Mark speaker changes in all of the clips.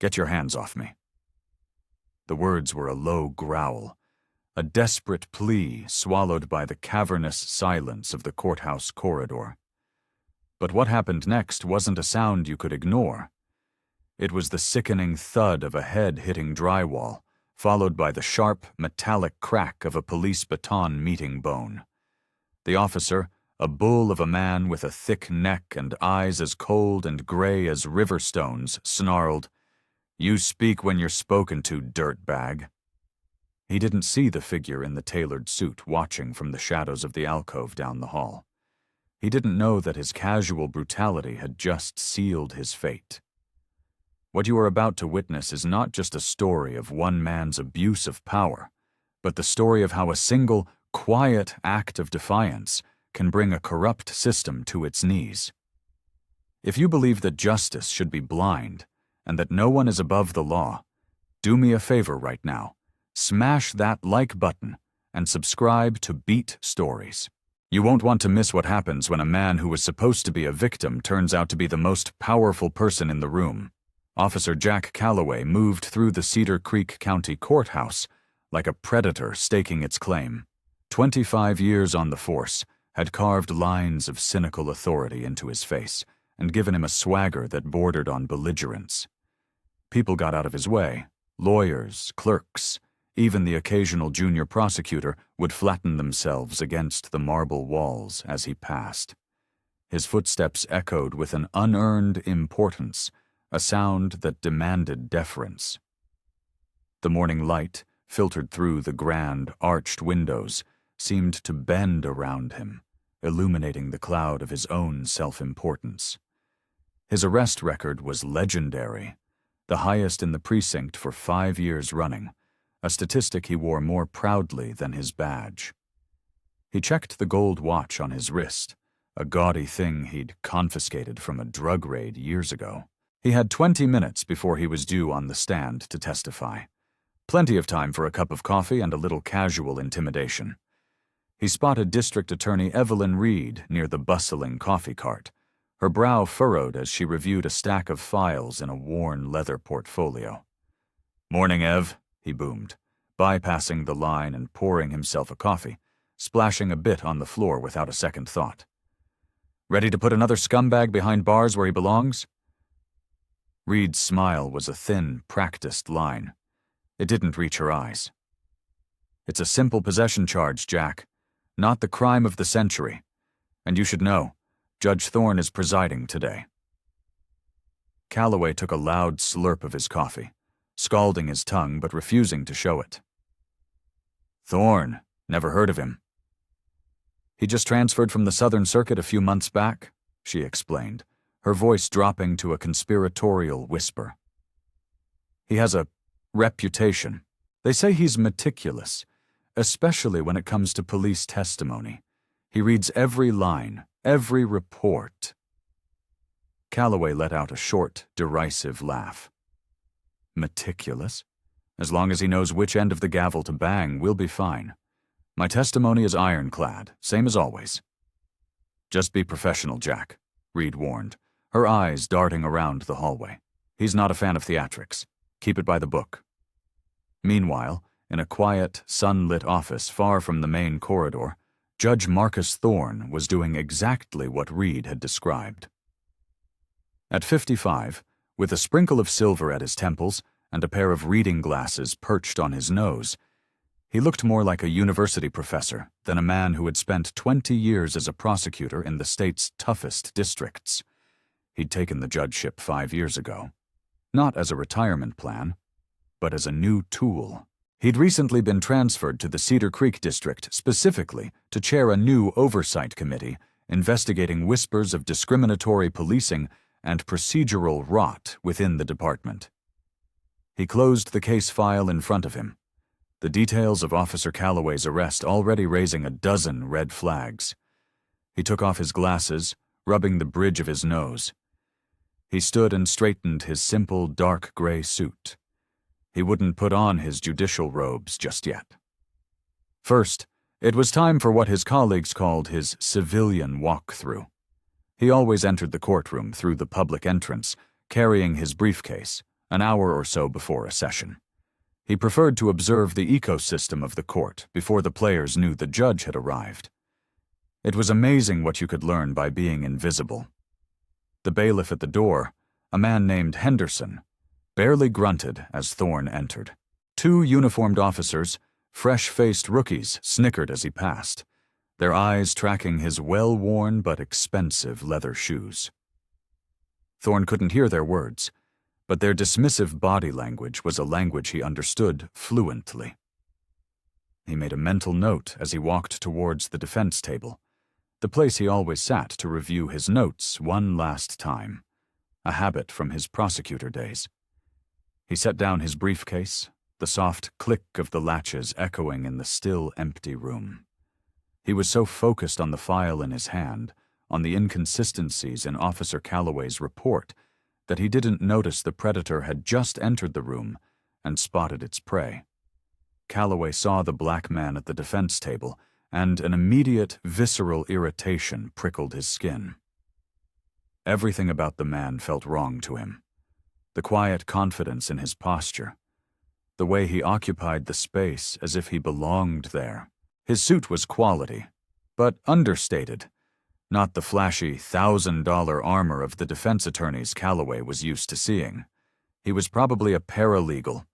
Speaker 1: Get your hands off me." The words were a low growl, a desperate plea swallowed by the cavernous silence of the courthouse corridor. But what happened next wasn't a sound you could ignore. It was the sickening thud of a head hitting drywall, followed by the sharp, metallic crack of a police baton meeting bone. The officer, a bull of a man with a thick neck and eyes as cold and gray as river stones, snarled, "You speak when you're spoken to, dirtbag." He didn't see the figure in the tailored suit watching from the shadows of the alcove down the hall. He didn't know that his casual brutality had just sealed his fate. What you are about to witness is not just a story of one man's abuse of power, but the story of how a single, quiet act of defiance can bring a corrupt system to its knees. If you believe that justice should be blind and that no one is above the law, do me a favor right now. Smash that like button and subscribe to Beat Stories. You won't want to miss what happens when a man who was supposed to be a victim turns out to be the most powerful person in the room. Officer Jack Calloway moved through the Cedar Creek County Courthouse like a predator staking its claim. 25 years on the force had carved lines of cynical authority into his face and given him a swagger that bordered on belligerence. People got out of his way. Lawyers, clerks, even the occasional junior prosecutor would flatten themselves against the marble walls as he passed. His footsteps echoed with an unearned importance, a sound that demanded deference. The morning light, filtered through the grand, arched windows, seemed to bend around him, illuminating the cloud of his own self-importance. His arrest record was legendary, the highest in the precinct for 5 years running, a statistic he wore more proudly than his badge. He checked the gold watch on his wrist, a gaudy thing he'd confiscated from a drug raid years ago. He had 20 minutes before he was due on the stand to testify. Plenty of time for a cup of coffee and a little casual intimidation. He spotted District Attorney Evelyn Reed near the bustling coffee cart, her brow furrowed as she reviewed a stack of files in a worn leather portfolio. "Morning, Ev," he boomed, bypassing the line and pouring himself a coffee, splashing a bit on the floor without a second thought. "Ready to put another scumbag behind bars where he belongs?" Reed's smile was a thin, practiced line. It didn't reach her eyes. "It's a simple possession charge, Jack, not the crime of the century. And you should know, Judge Thorne is presiding today." Calloway took a loud slurp of his coffee, scalding his tongue but refusing to show it. "Thorne? Never heard of him." "He just transferred from the Southern Circuit a few months back," she explained, her voice dropping to a conspiratorial whisper. "He has a reputation. They say he's meticulous, especially when it comes to police testimony. He reads every line, every report." Calloway let out a short, derisive laugh. "Meticulous? As long as he knows which end of the gavel to bang, we'll be fine. My testimony is ironclad, same as always." "Just be professional, Jack," Reed warned, her eyes darting around the hallway. "He's not a fan of theatrics. Keep it by the book." Meanwhile, in a quiet, sun-lit office far from the main corridor, Judge Marcus Thorne was doing exactly what Reed had described. At 55, with a sprinkle of silver at his temples and a pair of reading glasses perched on his nose, he looked more like a university professor than a man who had spent 20 years as a prosecutor in the state's toughest districts. He'd taken the judgeship 5 years ago, not as a retirement plan, but as a new tool. He'd recently been transferred to the Cedar Creek district specifically to chair a new oversight committee investigating whispers of discriminatory policing and procedural rot within the department. He closed the case file in front of him, the details of Officer Calloway's arrest already raising a dozen red flags. He took off his glasses, rubbing the bridge of his nose. He stood and straightened his simple dark gray suit. He wouldn't put on his judicial robes just yet. First, it was time for what his colleagues called his civilian walkthrough. He always entered the courtroom through the public entrance, carrying his briefcase, an hour or so before a session. He preferred to observe the ecosystem of the court before the players knew the judge had arrived. It was amazing what you could learn by being invisible. The bailiff at the door, a man named Henderson, barely grunted as Thorne entered. Two uniformed officers, fresh-faced rookies, snickered as he passed, their eyes tracking his well-worn but expensive leather shoes. Thorne couldn't hear their words, but their dismissive body language was a language he understood fluently. He made a mental note as he walked towards the defense table, the place he always sat to review his notes one last time, a habit from his prosecutor days. He set down his briefcase, the soft click of the latches echoing in the still empty room. He was so focused on the file in his hand, on the inconsistencies in Officer Calloway's report, that he didn't notice the predator had just entered the room and spotted its prey. Calloway saw the black man at the defense table, and an immediate, visceral irritation prickled his skin. Everything about the man felt wrong to him. The quiet confidence in his posture, the way he occupied the space as if he belonged there. His suit was quality, but understated, not the flashy $1,000 armor of the defense attorneys Calloway was used to seeing. He was probably a paralegal,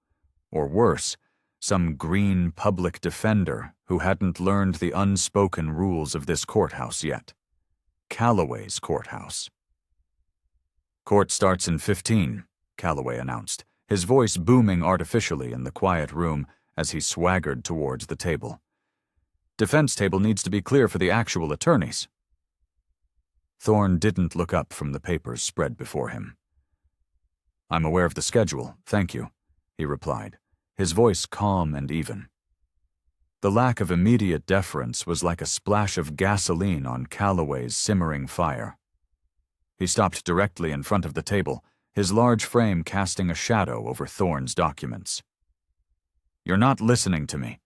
Speaker 1: or worse, some green public defender who hadn't learned the unspoken rules of this courthouse yet. Calloway's courthouse. "Court starts in 15, Calloway announced, his voice booming artificially in the quiet room as he swaggered towards the table. "Defense table needs to be clear for the actual attorneys." Thorne didn't look up from the papers spread before him. "I'm aware of the schedule, thank you," he replied, his voice calm and even. The lack of immediate deference was like a splash of gasoline on Calloway's simmering fire. He stopped directly in front of the table, his large frame casting a shadow over Thorne's documents. "You're not listening to me.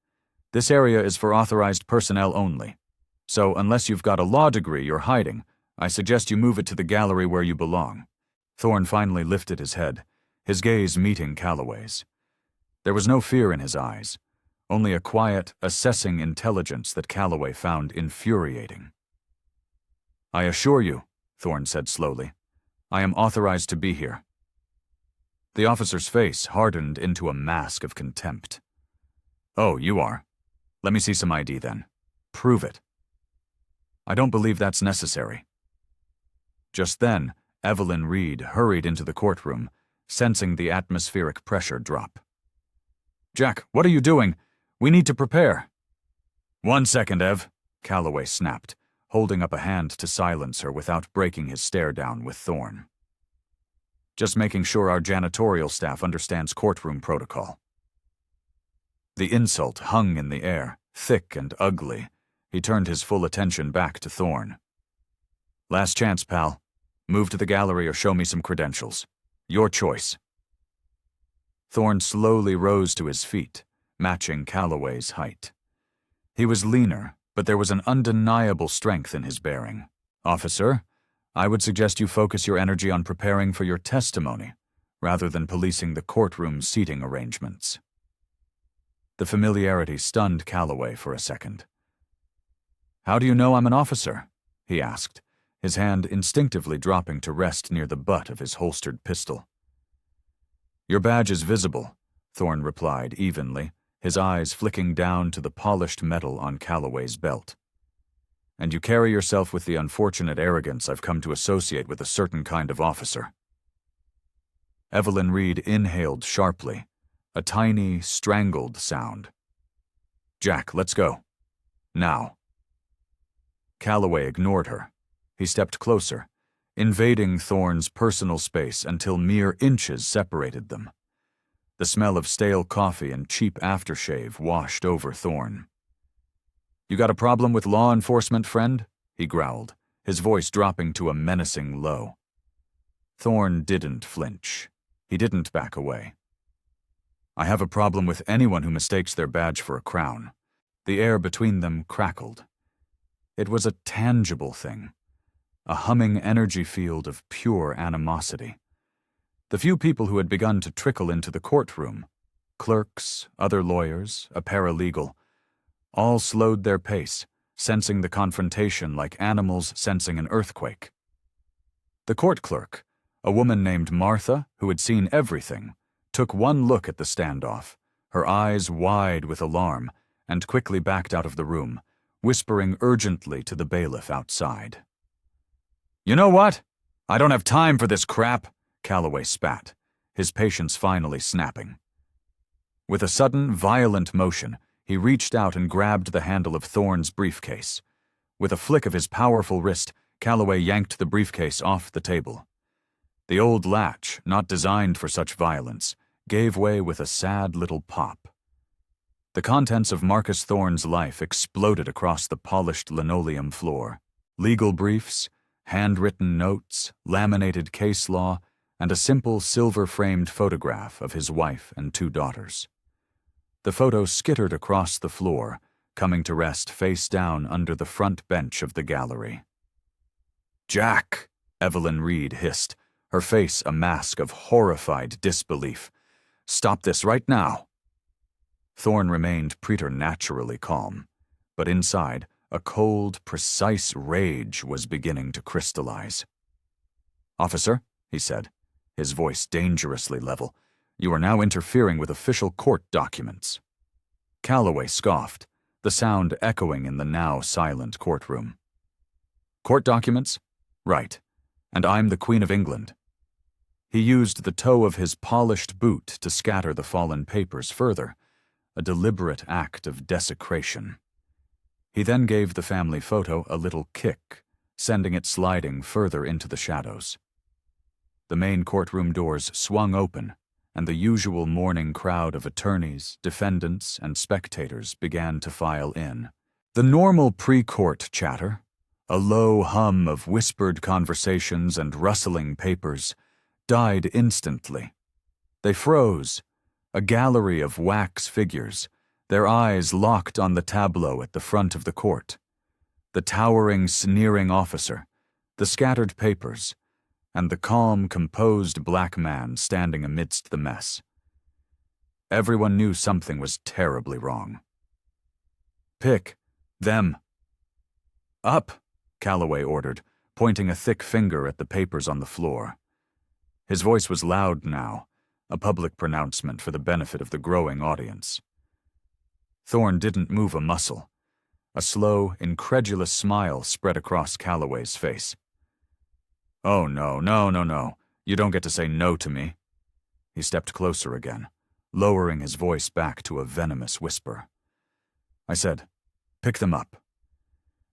Speaker 1: This area is for authorized personnel only. So unless you've got a law degree you're hiding, I suggest you move it to the gallery where you belong." Thorne finally lifted his head, his gaze meeting Calloway's. There was no fear in his eyes, only a quiet, assessing intelligence that Calloway found infuriating. "I assure you," Thorne said slowly, "I am authorized to be here." The officer's face hardened into a mask of contempt. "Oh, you are? Let me see some ID then. Prove it." "I don't believe that's necessary." Just then, Evelyn Reed hurried into the courtroom, sensing the atmospheric pressure drop. "Jack, what are you doing? We need to prepare." "1 second, Ev," Calloway snapped, holding up a hand to silence her without breaking his stare down with Thorne. "Just making sure our janitorial staff understands courtroom protocol." The insult hung in the air, thick and ugly. He turned his full attention back to Thorne. "Last chance, pal. Move to the gallery or show me some credentials. Your choice." Thorne slowly rose to his feet, matching Calloway's height. He was leaner, but there was an undeniable strength in his bearing. "Officer, I would suggest you focus your energy on preparing for your testimony, rather than policing the courtroom seating arrangements." The familiarity stunned Calloway for a second. "How do you know I'm an officer?" he asked, his hand instinctively dropping to rest near the butt of his holstered pistol. "Your badge is visible," Thorne replied evenly, his eyes flicking down to the polished metal on Calloway's belt. "And you carry yourself with the unfortunate arrogance I've come to associate with a certain kind of officer." Evelyn Reed inhaled sharply, a tiny, strangled sound. "Jack, let's go. Now." Calloway ignored her. He stepped closer, invading Thorne's personal space until mere inches separated them. The smell of stale coffee and cheap aftershave washed over Thorne. "You got a problem with law enforcement, friend?" he growled, his voice dropping to a menacing low. Thorne didn't flinch. He didn't back away. "I have a problem with anyone who mistakes their badge for a crown." The air between them crackled. It was a tangible thing, a humming energy field of pure animosity. The few people who had begun to trickle into the courtroom, clerks, other lawyers, a paralegal, all slowed their pace, sensing the confrontation like animals sensing an earthquake. The court clerk, a woman named Martha who had seen everything, took one look at the standoff, her eyes wide with alarm, and quickly backed out of the room, whispering urgently to the bailiff outside. "You know what? I don't have time for this crap," Calloway spat, his patience finally snapping. With a sudden, violent motion, he reached out and grabbed the handle of Thorne's briefcase. With a flick of his powerful wrist, Calloway yanked the briefcase off the table. The old latch, not designed for such violence, gave way with a sad little pop. The contents of Marcus Thorne's life exploded across the polished linoleum floor. Legal briefs, handwritten notes, laminated case law, and a simple silver-framed photograph of his wife and 2 daughters. The photo skittered across the floor, coming to rest face down under the front bench of the gallery. "Jack," Evelyn Reed hissed, her face a mask of horrified disbelief. "Stop this right now." Thorne remained preternaturally calm, but inside, a cold, precise rage was beginning to crystallize. "Officer," he said, his voice dangerously level, "you are now interfering with official court documents." Calloway scoffed, the sound echoing in the now silent courtroom. "Court documents? Right. And I'm the Queen of England." He used the toe of his polished boot to scatter the fallen papers further, a deliberate act of desecration. He then gave the family photo a little kick, sending it sliding further into the shadows. The main courtroom doors swung open, and the usual morning crowd of attorneys, defendants, and spectators began to file in. The normal pre-court chatter, a low hum of whispered conversations and rustling papers, died instantly. They froze, a gallery of wax figures, their eyes locked on the tableau at the front of the court. The towering, sneering officer, the scattered papers, and the calm, composed black man standing amidst the mess. Everyone knew something was terribly wrong. "Pick them up," Calloway ordered, pointing a thick finger at the papers on the floor. His voice was loud now, a public pronouncement for the benefit of the growing audience. Thorne didn't move a muscle. A slow, incredulous smile spread across Calloway's face. "Oh, no. You don't get to say no to me." He stepped closer again, lowering his voice back to a venomous whisper. I said, "Pick them up."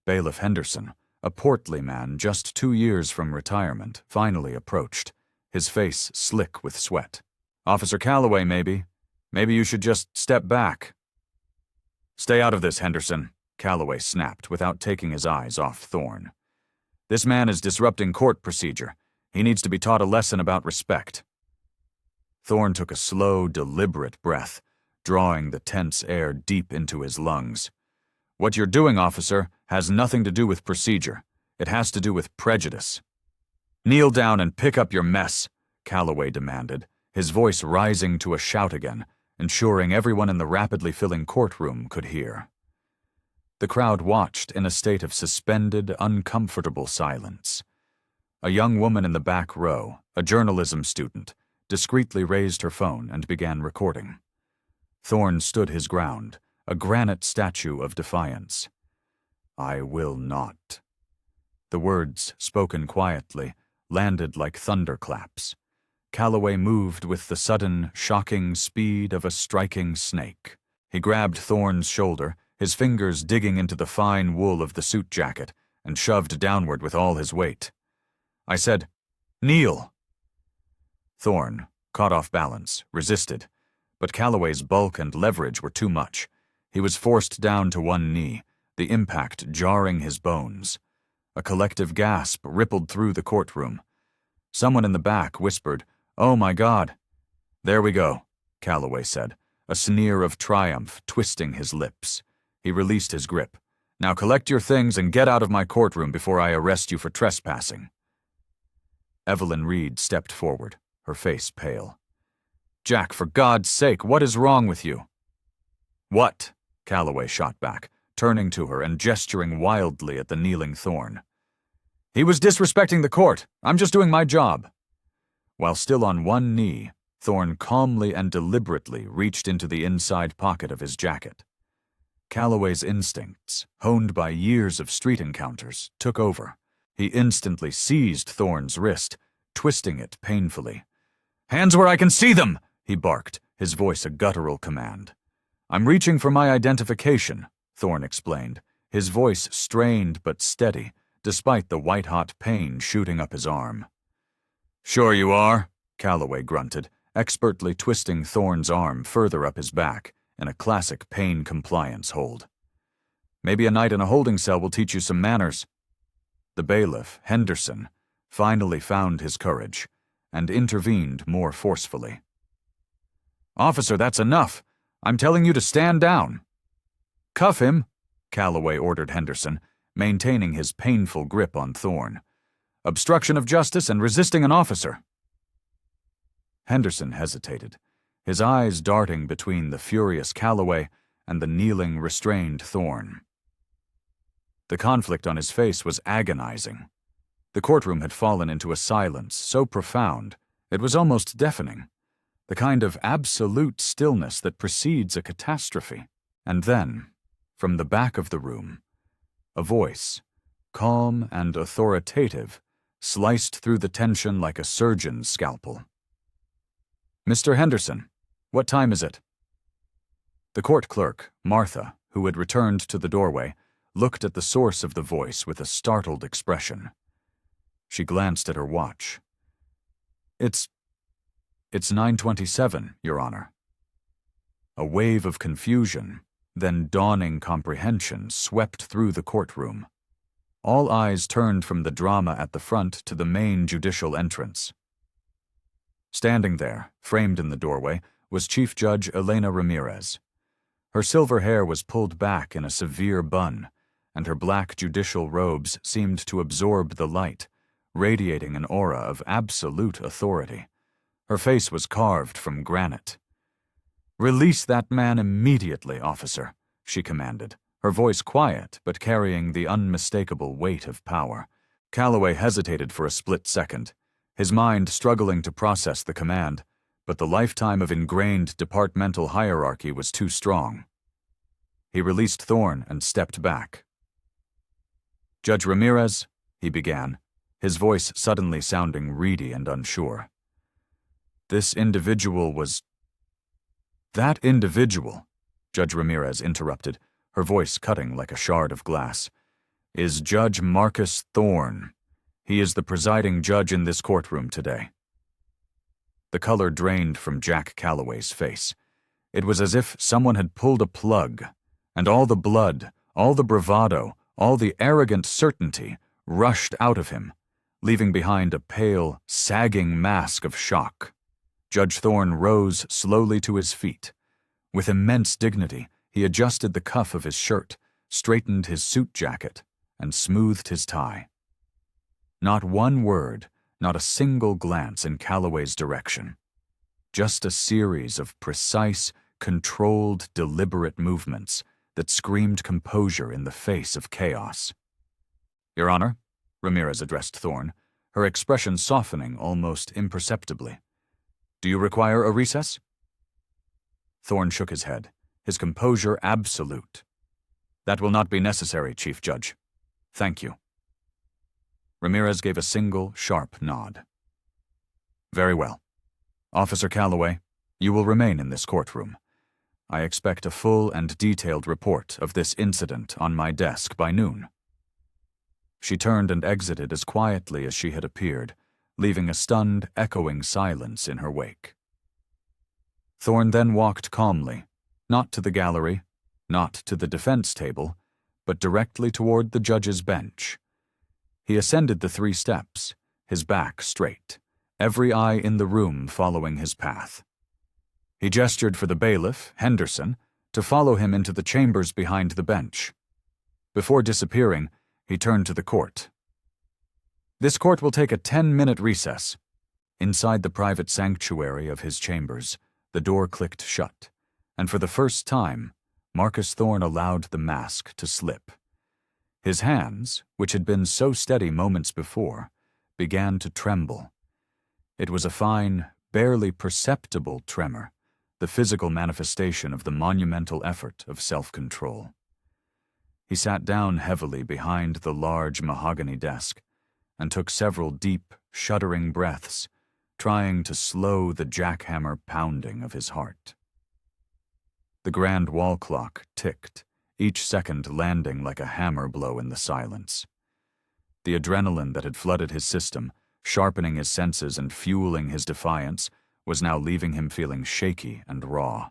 Speaker 1: Bailiff Henderson, a portly man just 2 years from retirement, finally approached, his face slick with sweat. "Officer Calloway, maybe. Maybe you should just step back." "Stay out of this, Henderson," Calloway snapped without taking his eyes off Thorne. "This man is disrupting court procedure. He needs to be taught a lesson about respect." Thorne took a slow, deliberate breath, drawing the tense air deep into his lungs. "What you're doing, officer, has nothing to do with procedure. It has to do with prejudice." "Kneel down and pick up your mess," Calloway demanded, his voice rising to a shout again, ensuring everyone in the rapidly filling courtroom could hear. The crowd watched in a state of suspended, uncomfortable silence. A young woman in the back row, a journalism student, discreetly raised her phone and began recording. Thorne stood his ground, a granite statue of defiance. "I will not." The words, spoken quietly, landed like thunderclaps. Calloway moved with the sudden, shocking speed of a striking snake. He grabbed Thorne's shoulder, his fingers digging into the fine wool of the suit jacket, and shoved downward with all his weight. I said, "Kneel." Thorne, caught off balance, resisted, but Calloway's bulk and leverage were too much. He was forced down to one knee, the impact jarring his bones. A collective gasp rippled through the courtroom. Someone in the back whispered, "Oh my God." "There we go," Calloway said, a sneer of triumph twisting his lips. He released his grip. "Now collect your things and get out of my courtroom before I arrest you for trespassing." Evelyn Reed stepped forward, her face pale. "Jack, for God's sake, what is wrong with you?" "What?" Calloway shot back, turning to her and gesturing wildly at the kneeling Thorne. "He was disrespecting the court. I'm just doing my job." While still on one knee, Thorne calmly and deliberately reached into the inside pocket of his jacket. Calloway's instincts, honed by years of street encounters, took over. He instantly seized Thorne's wrist, twisting it painfully. "Hands where I can see them!" he barked, his voice a guttural command. "I'm reaching for my identification," Thorne explained, his voice strained but steady, despite the white-hot pain shooting up his arm. "Sure you are," Calloway grunted, expertly twisting Thorne's arm further up his back in a classic pain compliance hold. "Maybe a night in a holding cell will teach you some manners." The bailiff, Henderson, finally found his courage and intervened more forcefully. "Officer, that's enough. I'm telling you to stand down." "Cuff him," Calloway ordered Henderson, maintaining his painful grip on Thorne. "Obstruction of justice and resisting an officer." Henderson hesitated, his eyes darting between the furious Calloway and the kneeling, restrained Thorne. The conflict on his face was agonizing. The courtroom had fallen into a silence so profound it was almost deafening, the kind of absolute stillness that precedes a catastrophe. And then, from the back of the room, a voice, calm and authoritative, sliced through the tension like a surgeon's scalpel. "Mr. Henderson, what time is it?" The court clerk, Martha, who had returned to the doorway, looked at the source of the voice with a startled expression. She glanced at her watch. It's 9:27, Your Honor." A wave of confusion, then dawning comprehension, swept through the courtroom. All eyes turned from the drama at the front to the main judicial entrance. Standing there, framed in the doorway, was Chief Judge Elena Ramirez. Her silver hair was pulled back in a severe bun, and her black judicial robes seemed to absorb the light, radiating an aura of absolute authority. Her face was carved from granite. "Release that man immediately, officer," she commanded, her voice quiet but carrying the unmistakable weight of power. Calloway hesitated for a split second, his mind struggling to process the command, but the lifetime of ingrained departmental hierarchy was too strong. He released Thorne and stepped back. "Judge Ramirez," he began, his voice suddenly sounding reedy and unsure. "This individual was—" "That individual," Judge Ramirez interrupted, her voice cutting like a shard of glass, "is Judge Marcus Thorne. He is the presiding judge in this courtroom today." The color drained from Jack Calloway's face. It was as if someone had pulled a plug, and all the blood, all the bravado, all the arrogant certainty rushed out of him, leaving behind a pale, sagging mask of shock. Judge Thorne rose slowly to his feet. With immense dignity, he adjusted the cuff of his shirt, straightened his suit jacket, and smoothed his tie. Not one word, not a single glance in Calloway's direction. Just a series of precise, controlled, deliberate movements that screamed composure in the face of chaos. "Your Honor," Ramirez addressed Thorne, her expression softening almost imperceptibly. "Do you require a recess?" Thorne shook his head, his composure absolute. "That will not be necessary, Chief Judge. Thank you." Ramirez gave a single, sharp nod. "Very well. Officer Calloway, you will remain in this courtroom. I expect a full and detailed report of this incident on my desk by noon." She turned and exited as quietly as she had appeared, leaving a stunned, echoing silence in her wake. Thorne then walked calmly, not to the gallery, not to the defense table, but directly toward the judge's bench. He ascended the 3 steps, his back straight, every eye in the room following his path. He gestured for the bailiff, Henderson, to follow him into the chambers behind the bench. Before disappearing, he turned to the court. "This court will take a 10-minute recess. Inside the private sanctuary of his chambers, the door clicked shut, and for the first time, Marcus Thorne allowed the mask to slip. His hands, which had been so steady moments before, began to tremble. It was a fine, barely perceptible tremor, the physical manifestation of the monumental effort of self-control. He sat down heavily behind the large mahogany desk and took several deep, shuddering breaths, trying to slow the jackhammer pounding of his heart. The grand wall clock ticked, each second landing like a hammer blow in the silence. The adrenaline that had flooded his system, sharpening his senses and fueling his defiance, was now leaving him feeling shaky and raw.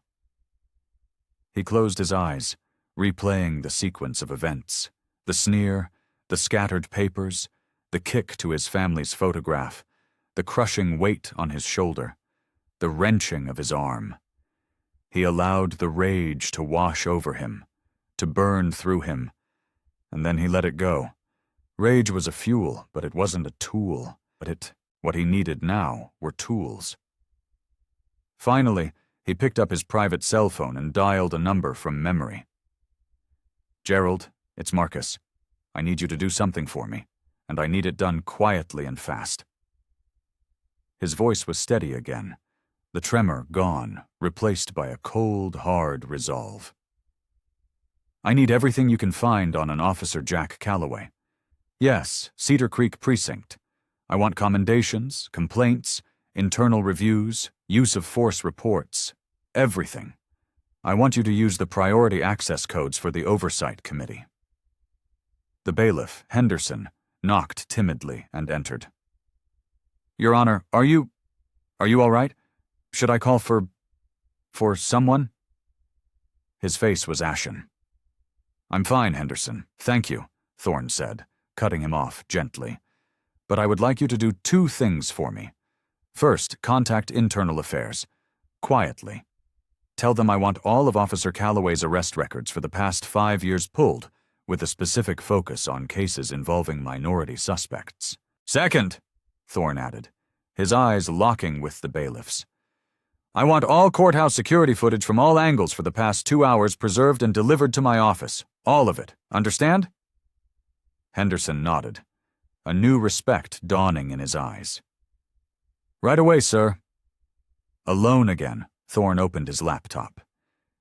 Speaker 1: He closed his eyes, replaying the sequence of events, the sneer, the scattered papers, the kick to his family's photograph, the crushing weight on his shoulder, the wrenching of his arm. He allowed the rage to wash over him, to burn through him, and then he let it go. Rage was a fuel, but it wasn't a tool. What he needed now were tools. Finally, he picked up his private cell phone and dialed a number from memory. "Gerald, it's Marcus. I need you to do something for me, and I need it done quietly and fast." His voice was steady again, the tremor gone, replaced by a cold, hard resolve. "I need everything you can find on an Officer Jack Calloway. Yes, Cedar Creek Precinct. I want commendations, complaints, internal reviews, use of force reports, everything. I want you to use the priority access codes for the Oversight Committee." The bailiff, Henderson, knocked timidly and entered. "Your Honor, are you all right? Should I call for someone?" His face was ashen. "I'm fine, Henderson, thank you," Thorne said, cutting him off gently. "But I would like you to do two things for me. First, contact Internal Affairs. Quietly. Tell them I want all of Officer Calloway's arrest records for the past 5 years pulled, with a specific focus on cases involving minority suspects. Second," Thorne added, his eyes locking with the bailiff's, "I want all courthouse security footage from all angles for the past 2 hours preserved and delivered to my office. All of it. Understand?" Henderson nodded, a new respect dawning in his eyes. "Right away, sir." Alone again, Thorne opened his laptop.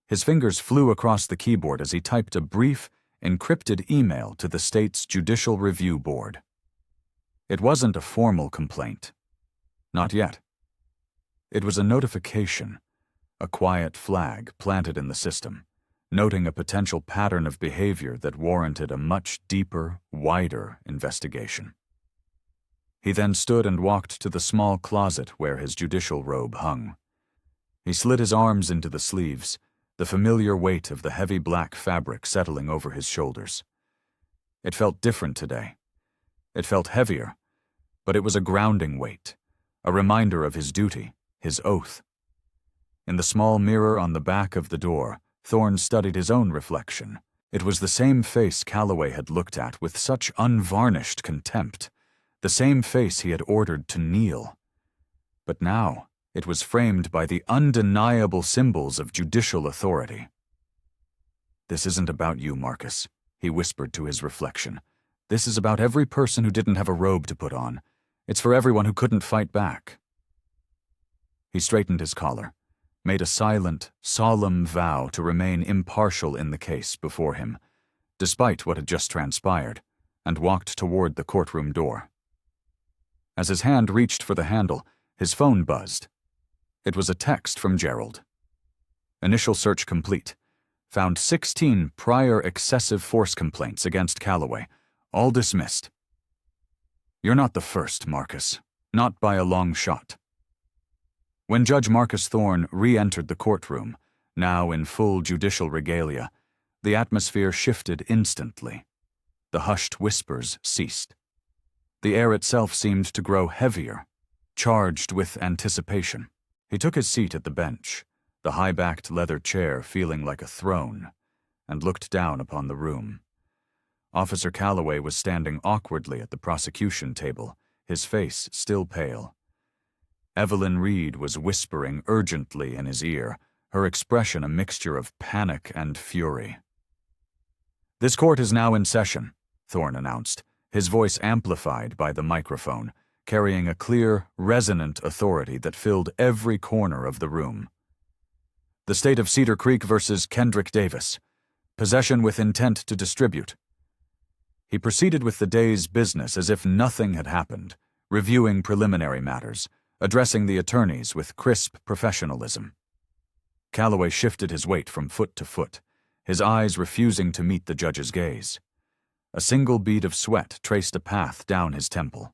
Speaker 1: His fingers flew across the keyboard as he typed a brief, encrypted email to the state's Judicial Review Board. It wasn't a formal complaint. Not yet. It was a notification, a quiet flag planted in the system, noting a potential pattern of behavior that warranted a much deeper, wider investigation. He then stood and walked to the small closet where his judicial robe hung. He slid his arms into the sleeves, the familiar weight of the heavy black fabric settling over his shoulders. It felt different today. It felt heavier, but it was a grounding weight, a reminder of his duty, his oath. In the small mirror on the back of the door, Thorne studied his own reflection. It was the same face Calloway had looked at with such unvarnished contempt, the same face he had ordered to kneel. But now, it was framed by the undeniable symbols of judicial authority. "This isn't about you, Marcus," he whispered to his reflection. "This is about every person who didn't have a robe to put on. It's for everyone who couldn't fight back." He straightened his collar, made a silent, solemn vow to remain impartial in the case before him, despite what had just transpired, and walked toward the courtroom door. As his hand reached for the handle, his phone buzzed. It was a text from Gerald. "Initial search complete. Found 16 prior excessive force complaints against Calloway, all dismissed. You're not the first, Marcus. Not by a long shot." When Judge Marcus Thorne re-entered the courtroom, now in full judicial regalia, the atmosphere shifted instantly. The hushed whispers ceased. The air itself seemed to grow heavier, charged with anticipation. He took his seat at the bench, the high-backed leather chair feeling like a throne, and looked down upon the room. Officer Calloway was standing awkwardly at the prosecution table, his face still pale. Evelyn Reed was whispering urgently in his ear, her expression a mixture of panic and fury. "This court is now in session," Thorne announced, his voice amplified by the microphone, carrying a clear, resonant authority that filled every corner of the room. "The State of Cedar Creek versus Kendrick Davis. Possession with intent to distribute." He proceeded with the day's business as if nothing had happened, reviewing preliminary matters, addressing the attorneys with crisp professionalism. Calloway shifted his weight from foot to foot, his eyes refusing to meet the judge's gaze. A single bead of sweat traced a path down his temple.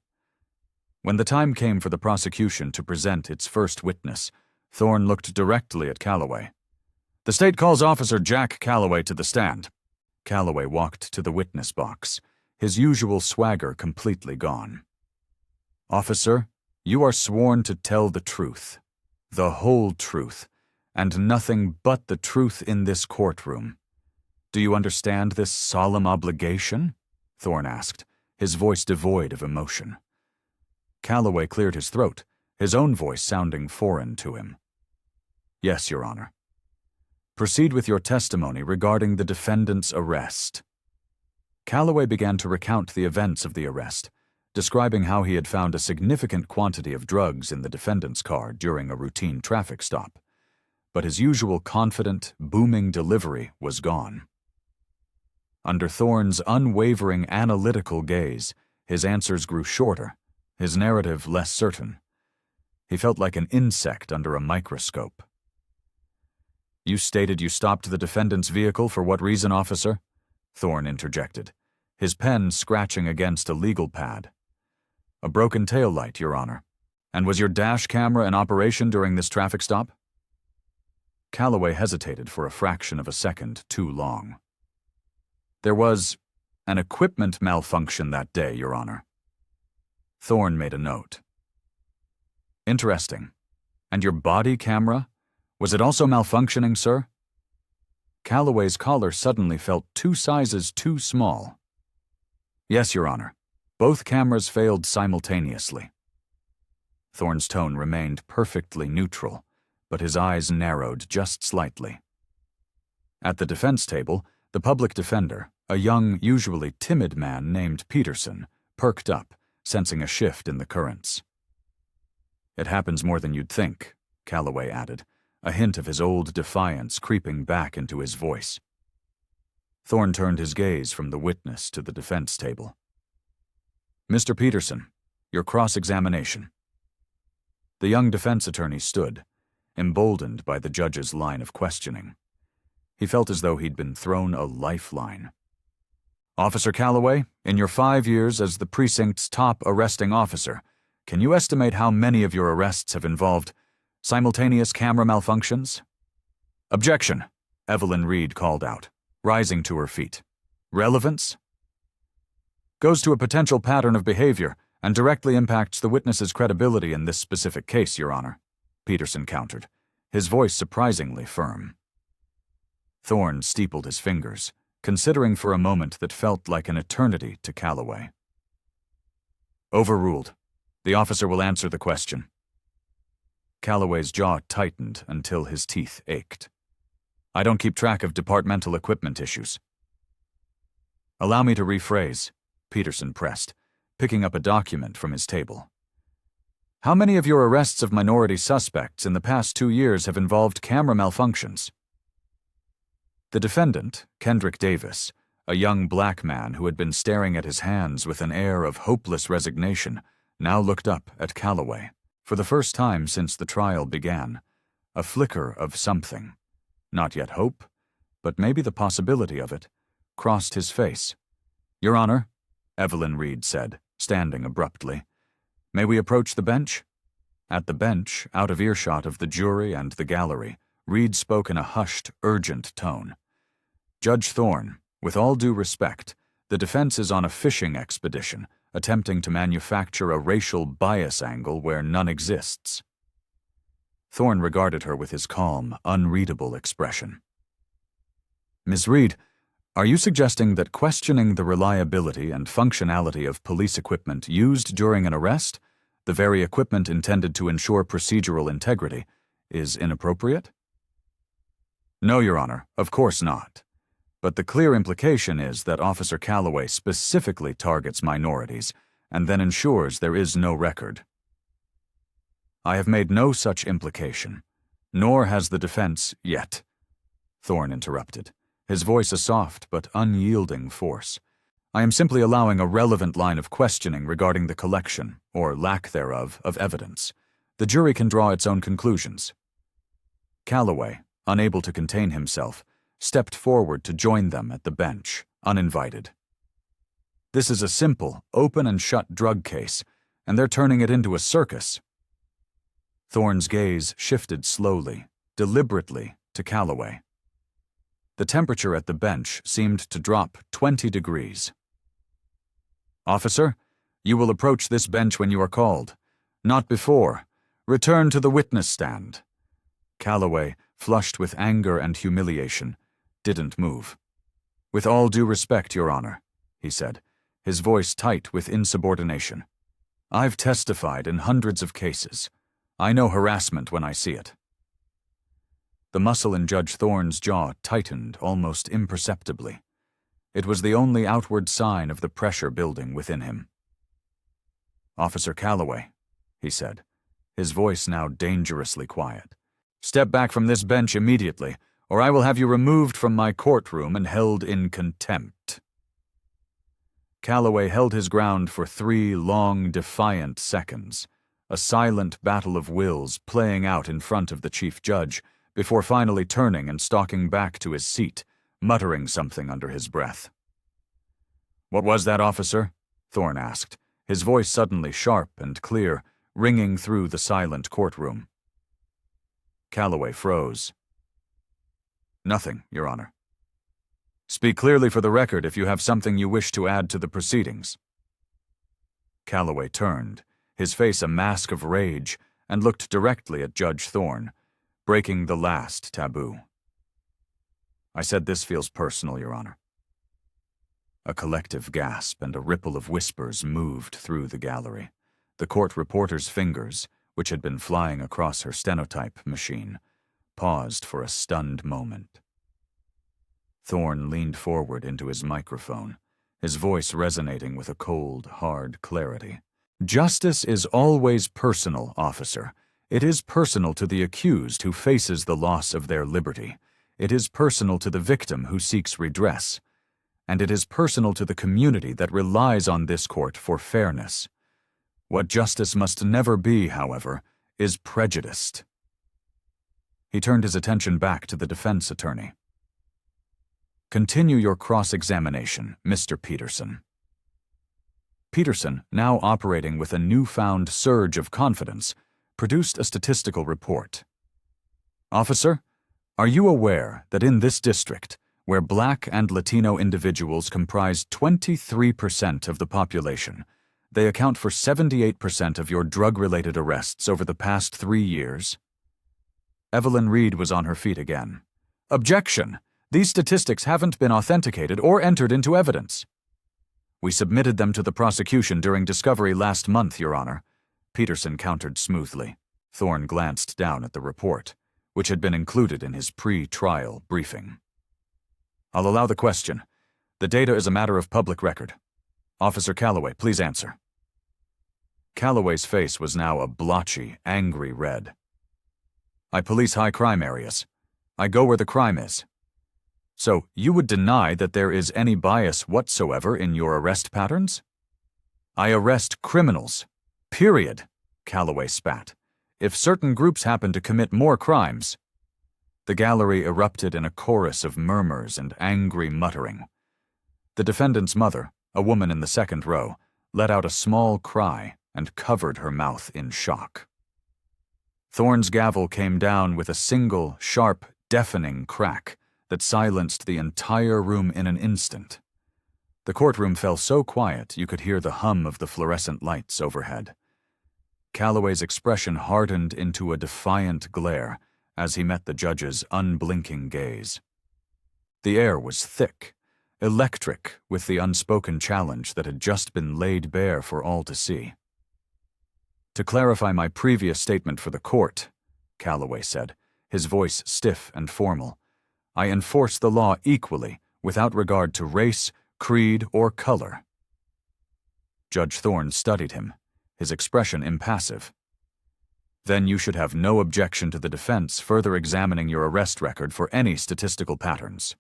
Speaker 1: When the time came for the prosecution to present its first witness, Thorne looked directly at Calloway. "The state calls Officer Jack Calloway to the stand." Calloway walked to the witness box, his usual swagger completely gone. "Officer, you are sworn to tell the truth, the whole truth, and nothing but the truth in this courtroom. Do you understand this solemn obligation?" Thorne asked, his voice devoid of emotion. Calloway cleared his throat, his own voice sounding foreign to him. "Yes, Your Honor." "Proceed with your testimony regarding the defendant's arrest." Calloway began to recount the events of the arrest, describing how he had found a significant quantity of drugs in the defendant's car during a routine traffic stop. But his usual confident, booming delivery was gone. Under Thorne's unwavering analytical gaze, his answers grew shorter, his narrative less certain. He felt like an insect under a microscope. "You stated you stopped the defendant's vehicle for what reason, officer?" Thorne interjected, his pen scratching against a legal pad. "A broken taillight, Your Honor. And was your dash camera in operation during this traffic stop?" Calloway hesitated for a fraction of a second too long. "There was an equipment malfunction that day, Your Honor." Thorne made a note. "Interesting. And your body camera? Was it also malfunctioning, sir?" Calloway's collar suddenly felt 2 sizes too small. "Yes, Your Honor. Both cameras failed simultaneously." Thorne's tone remained perfectly neutral, but his eyes narrowed just slightly. At the defense table, the public defender, a young, usually timid man named Peterson, perked up, sensing a shift in the currents. "It happens more than you'd think," Calloway added, a hint of his old defiance creeping back into his voice. Thorne turned his gaze from the witness to the defense table. "Mr. Peterson, your cross-examination." The young defense attorney stood, emboldened by the judge's line of questioning. He felt as though he'd been thrown a lifeline. "Officer Calloway, in your 5 years as the precinct's top arresting officer, can you estimate how many of your arrests have involved simultaneous camera malfunctions?" "Objection," Evelyn Reed called out, rising to her feet. "Relevance?" "Goes to a potential pattern of behavior and directly impacts the witness's credibility in this specific case, Your Honor," Peterson countered, his voice surprisingly firm. Thorne steepled his fingers, considering for a moment that felt like an eternity to Calloway. "Overruled. The officer will answer the question." Calloway's jaw tightened until his teeth ached. "I don't keep track of departmental equipment issues." "Allow me to rephrase," Peterson pressed, picking up a document from his table. "How many of your arrests of minority suspects in the past 2 years have involved camera malfunctions?" The defendant, Kendrick Davis, a young black man who had been staring at his hands with an air of hopeless resignation, now looked up at Calloway. For the first time since the trial began, a flicker of something, not yet hope, but maybe the possibility of it, crossed his face. "Your Honor," Evelyn Reed said, standing abruptly, "may we approach the bench?" At the bench, out of earshot of the jury and the gallery, Reed spoke in a hushed, urgent tone. "Judge Thorne, with all due respect, the defense is on a fishing expedition, attempting to manufacture a racial bias angle where none exists." Thorne regarded her with his calm, unreadable expression. "Ms. Reed, are you suggesting that questioning the reliability and functionality of police equipment used during an arrest the very equipment intended to ensure procedural integrity, is inappropriate? No, Your Honor, of course not. But the clear implication is that Officer Calloway specifically targets minorities and then ensures there is no record. I have made no such implication, nor has the defense yet, Thorne interrupted, his voice a soft but unyielding force. I am simply allowing a relevant line of questioning regarding the collection, or lack thereof, of evidence. The jury can draw its own conclusions. Calloway, unable to contain himself, stepped forward to join them at the bench, uninvited. This is a simple, open and shut drug case, and they're turning it into a circus. Thorne's gaze shifted slowly, deliberately, to Calloway. The temperature at the bench seemed to drop 20 degrees. Officer, you will approach this bench when you are called. Not before. Return to the witness stand. Calloway, flushed with anger and humiliation, didn't move. With all due respect, Your Honor, he said, his voice tight with insubordination. I've testified in hundreds of cases. I know harassment when I see it. The muscle in Judge Thorne's jaw tightened almost imperceptibly. It was the only outward sign of the pressure building within him. Officer Calloway, he said, his voice now dangerously quiet. Step back from this bench immediately, or I will have you removed from my courtroom and held in contempt. Calloway held his ground for 3 long, defiant seconds, a silent battle of wills playing out in front of the chief judge, before finally turning and stalking back to his seat, muttering something under his breath. What was that, officer? Thorne asked, his voice suddenly sharp and clear, ringing through the silent courtroom. Calloway froze. Nothing, Your Honor. Speak clearly for the record if you have something you wish to add to the proceedings. Calloway turned, his face a mask of rage, and looked directly at Judge Thorne, breaking the last taboo. I said this feels personal, Your Honor. A collective gasp and a ripple of whispers moved through the gallery. The court reporter's fingers, which had been flying across her stenotype machine, paused for a stunned moment. Thorne leaned forward into his microphone, his voice resonating with a cold, hard clarity. Justice is always personal, officer. It is personal to the accused who faces the loss of their liberty. It is personal to the victim who seeks redress. And it is personal to the community that relies on this court for fairness. What justice must never be, however, is prejudiced. He turned his attention back to the defense attorney. Continue your cross-examination, Mr. Peterson. Peterson, now operating with a newfound surge of confidence, produced a statistical report. Officer, are you aware that in this district, where Black and Latino individuals comprise 23% of the population, they account for 78% of your drug-related arrests over the past 3 years? Evelyn Reed was on her feet again. Objection! These statistics haven't been authenticated or entered into evidence. We submitted them to the prosecution during discovery last month, Your Honor, Peterson countered smoothly. Thorne glanced down at the report, which had been included in his pre-trial briefing. I'll allow the question. The data is a matter of public record. Officer Calloway, please answer. Calloway's face was now a blotchy, angry red. I police high-crime areas. I go where the crime is. So, you would deny that there is any bias whatsoever in your arrest patterns? I arrest criminals. Period, Calloway spat. If certain groups happen to commit more crimes. The gallery erupted in a chorus of murmurs and angry muttering. The defendant's mother, a woman in the second row, let out a small cry and covered her mouth in shock. Thorne's gavel came down with a single, sharp, deafening crack that silenced the entire room in an instant. The courtroom fell so quiet you could hear the hum of the fluorescent lights overhead. Calloway's expression hardened into a defiant glare as he met the judge's unblinking gaze. The air was thick, electric with the unspoken challenge that had just been laid bare for all to see. To clarify my previous statement for the court, Calloway said, his voice stiff and formal, I enforce the law equally, without regard to race, creed, or color. Judge Thorne studied him, his expression impassive. Then you should have no objection to the defense further examining your arrest record for any statistical patterns.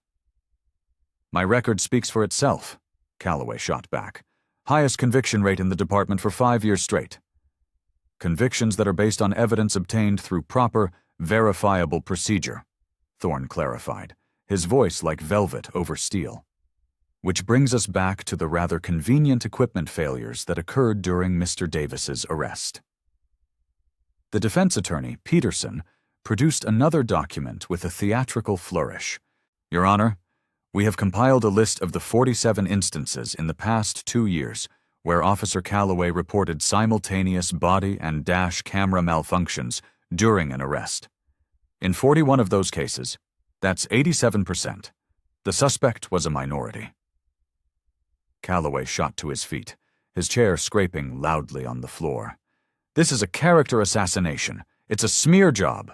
Speaker 1: My record speaks for itself, Calloway shot back. Highest conviction rate in the department for 5 years straight. Convictions that are based on evidence obtained through proper, verifiable procedure, Thorne clarified, his voice like velvet over steel. Which brings us back to the rather convenient equipment failures that occurred during Mr. Davis's arrest. The defense attorney, Peterson, produced another document with a theatrical flourish. Your Honor, we have compiled a list of the 47 instances in the past 2 years where Officer Calloway reported simultaneous body and dash camera malfunctions during an arrest. In 41 of those cases, that's 87%, the suspect was a minority. Calloway shot to his feet, his chair scraping loudly on the floor. This is a character assassination. It's a smear job.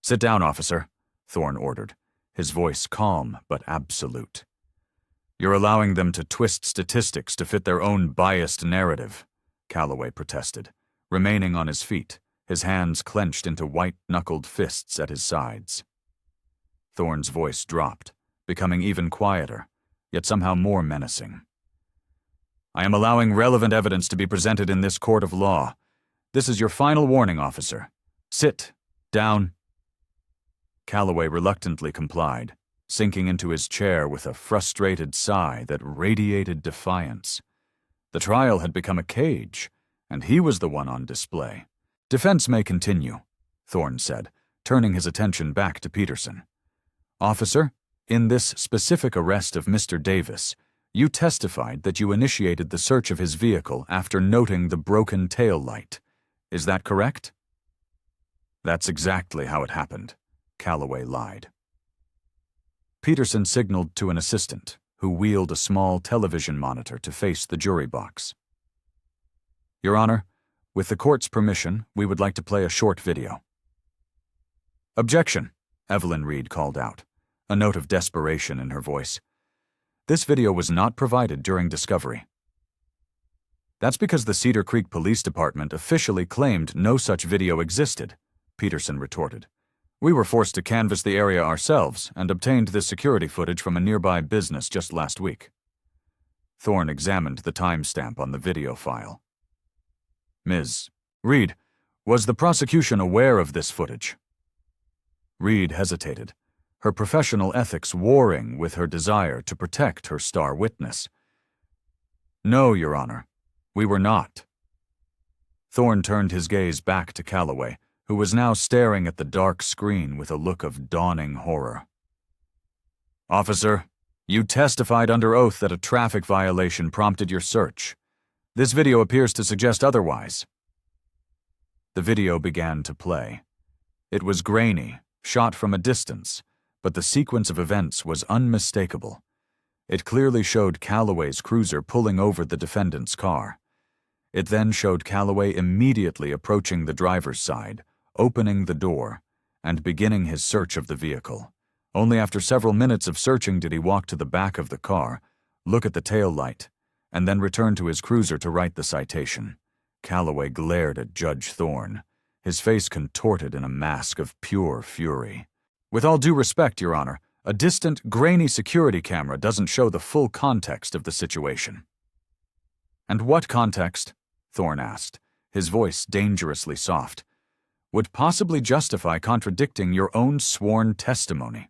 Speaker 1: Sit down, officer, Thorne ordered, his voice calm but absolute. You're allowing them to twist statistics to fit their own biased narrative, Calloway protested, remaining on his feet, his hands clenched into white-knuckled fists at his sides. Thorne's voice dropped, becoming even quieter, yet somehow more menacing. I am allowing relevant evidence to be presented in this court of law. This is your final warning, officer. Sit down. Calloway reluctantly complied, sinking into his chair with a frustrated sigh that radiated defiance. The trial had become a cage, and he was the one on display. Defense may continue, Thorne said, turning his attention back to Peterson. Officer, in this specific arrest of Mr. Davis, you testified that you initiated the search of his vehicle after noting the broken tail light. Is that correct? That's exactly how it happened, Calloway lied. Peterson signaled to an assistant, who wheeled a small television monitor to face the jury box. Your Honor, with the court's permission, we would like to play a short video. Objection, Evelyn Reed called out, a note of desperation in her voice. This video was not provided during discovery. That's because the Cedar Creek Police Department officially claimed no such video existed, Peterson retorted. We were forced to canvass the area ourselves and obtained this security footage from a nearby business just last week. Thorne examined the timestamp on the video file. Ms. Reed, was the prosecution aware of this footage? Reed hesitated, her professional ethics warring with her desire to protect her star witness. No, Your Honor, we were not. Thorne turned his gaze back to Calloway, who was now staring at the dark screen with a look of dawning horror. Officer, you testified under oath that a traffic violation prompted your search. This video appears to suggest otherwise. The video began to play. It was grainy, shot from a distance, but the sequence of events was unmistakable. It clearly showed Calloway's cruiser pulling over the defendant's car. It then showed Calloway immediately approaching the driver's side, opening the door, and beginning his search of the vehicle. Only after several minutes of searching did he walk to the back of the car, look at the tail light, and then return to his cruiser to write the citation. Calloway glared at Judge Thorne, his face contorted in a mask of pure fury. With all due respect, Your Honor, a distant, grainy security camera doesn't show the full context of the situation. And what context? Thorne asked, his voice dangerously soft. Would possibly justify contradicting your own sworn testimony.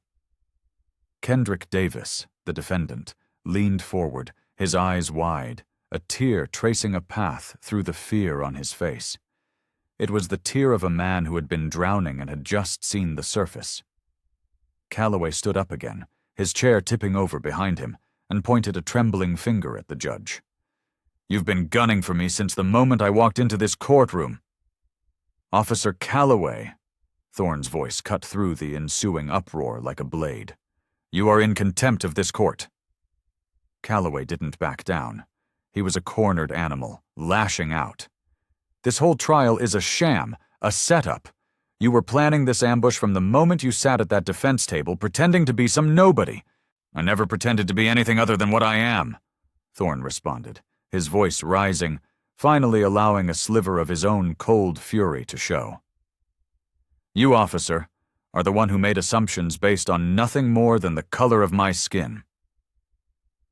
Speaker 1: Kendrick Davis, the defendant, leaned forward, his eyes wide, a tear tracing a path through the fear on his face. It was the tear of a man who had been drowning and had just seen the surface. Calloway stood up again, his chair tipping over behind him, and pointed a trembling finger at the judge. You've been gunning for me since the moment I walked into this courtroom. Officer Calloway, Thorne's voice cut through the ensuing uproar like a blade. You are in contempt of this court. Calloway didn't back down. He was a cornered animal, lashing out. This whole trial is a sham, a setup. You were planning this ambush from the moment you sat at that defense table, pretending to be some nobody. I never pretended to be anything other than what I am, Thorne responded, his voice rising, finally allowing a sliver of his own cold fury to show. You, officer, are the one who made assumptions based on nothing more than the color of my skin.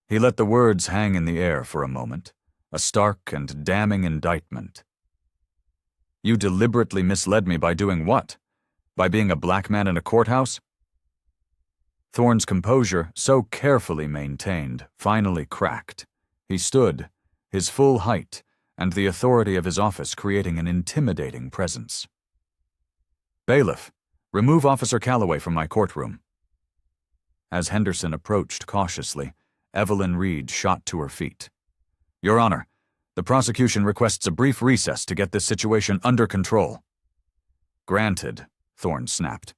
Speaker 1: He let the words hang in the air for a moment, a stark and damning indictment. You deliberately misled me by doing what? By being a black man in a courthouse? Thorne's composure, so carefully maintained, finally cracked. He stood, his full height, and the authority of his office creating an intimidating presence. Bailiff, remove Officer Calloway from my courtroom. As Henderson approached cautiously, Evelyn Reed shot to her feet. Your Honor, the prosecution requests a brief recess to get this situation under control. Granted, Thorne snapped.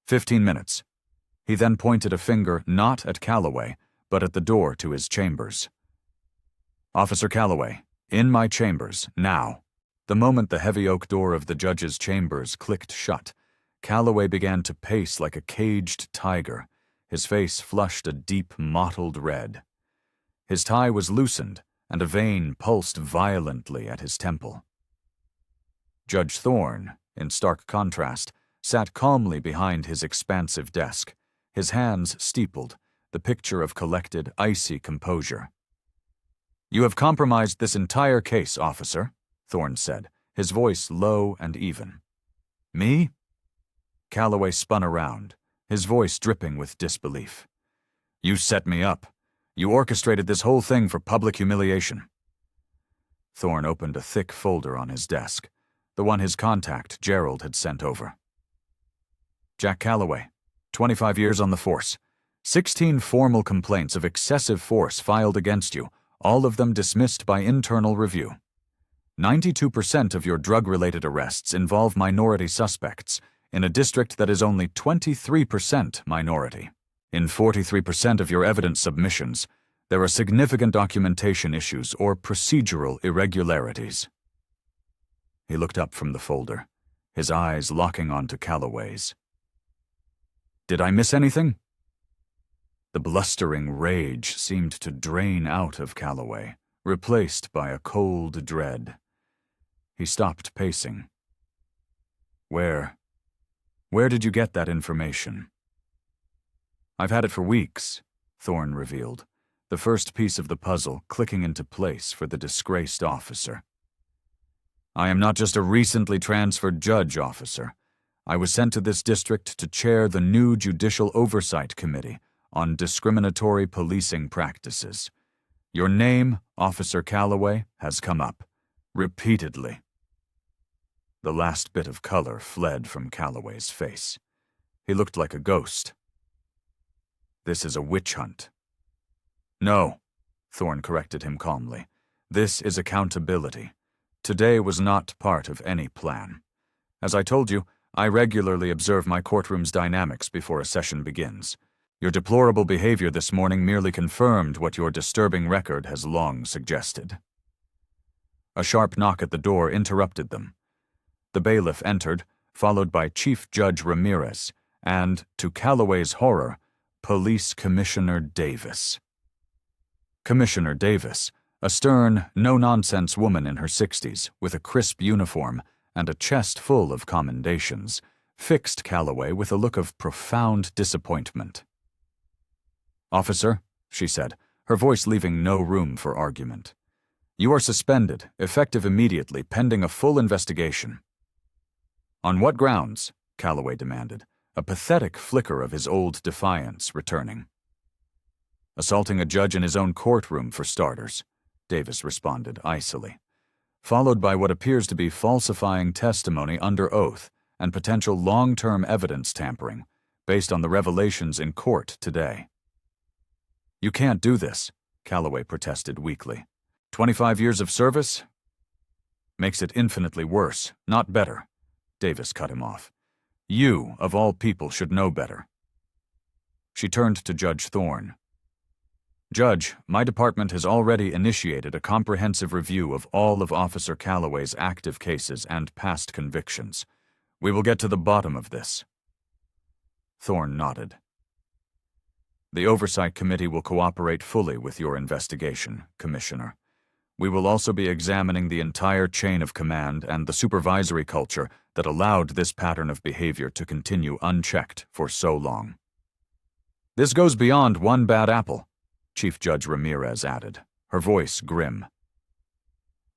Speaker 1: 15 minutes. He then pointed a finger not at Calloway, but at the door to his chambers. Officer Calloway, in my chambers, now. The moment the heavy oak door of the judge's chambers clicked shut, Calloway began to pace like a caged tiger, his face flushed a deep mottled red. His tie was loosened, and a vein pulsed violently at his temple. Judge Thorne, in stark contrast, sat calmly behind his expansive desk, his hands steepled, the picture of collected, icy composure. You have compromised this entire case, officer, Thorne said, his voice low and even. Me? Calloway spun around, his voice dripping with disbelief. You set me up. You orchestrated this whole thing for public humiliation. Thorne opened a thick folder on his desk, the one his contact, Gerald, had sent over. Jack Calloway, 25 years on the force. 16 formal complaints of excessive force filed against you, all of them dismissed by internal review. 92% of your drug-related arrests involve minority suspects, in a district that is only 23% minority. In 43% of your evidence submissions, there are significant documentation issues or procedural irregularities. He looked up from the folder, his eyes locking onto Calloway's. Did I miss anything? The blustering rage seemed to drain out of Calloway, replaced by a cold dread. He stopped pacing. Where did you get that information? I've had it for weeks, Thorne revealed, the first piece of the puzzle clicking into place for the disgraced officer. I am not just a recently transferred judge, officer. I was sent to this district to chair the new Judicial Oversight Committee on discriminatory policing practices. Your name, Officer Calloway, has come up, repeatedly. The last bit of color fled from Calloway's face. He looked like a ghost. This is a witch hunt. No, Thorne corrected him calmly. This is accountability. Today was not part of any plan. As I told you, I regularly observe my courtroom's dynamics before a session begins. Your deplorable behavior this morning merely confirmed what your disturbing record has long suggested. A sharp knock at the door interrupted them. The bailiff entered, followed by Chief Judge Ramirez, and, to Calloway's horror, Police Commissioner Davis. Commissioner Davis, a stern, no-nonsense woman in her 60s, with a crisp uniform and a chest full of commendations, fixed Calloway with a look of profound disappointment. Officer, she said, her voice leaving no room for argument. You are suspended, effective immediately, pending a full investigation. On what grounds? Calloway demanded, a pathetic flicker of his old defiance returning. Assaulting a judge in his own courtroom, for starters, Davis responded icily, followed by what appears to be falsifying testimony under oath and potential long-term evidence tampering, based on the revelations in court today. You can't do this, Calloway protested weakly. 25 years of service? Makes it infinitely worse, not better. Davis cut him off. You, of all people, should know better. She turned to Judge Thorne. Judge, my department has already initiated a comprehensive review of all of Officer Calloway's active cases and past convictions. We will get to the bottom of this. Thorne nodded. The Oversight Committee will cooperate fully with your investigation, Commissioner. We will also be examining the entire chain of command and the supervisory culture that allowed this pattern of behavior to continue unchecked for so long. This goes beyond one bad apple, Chief Judge Ramirez added, her voice grim.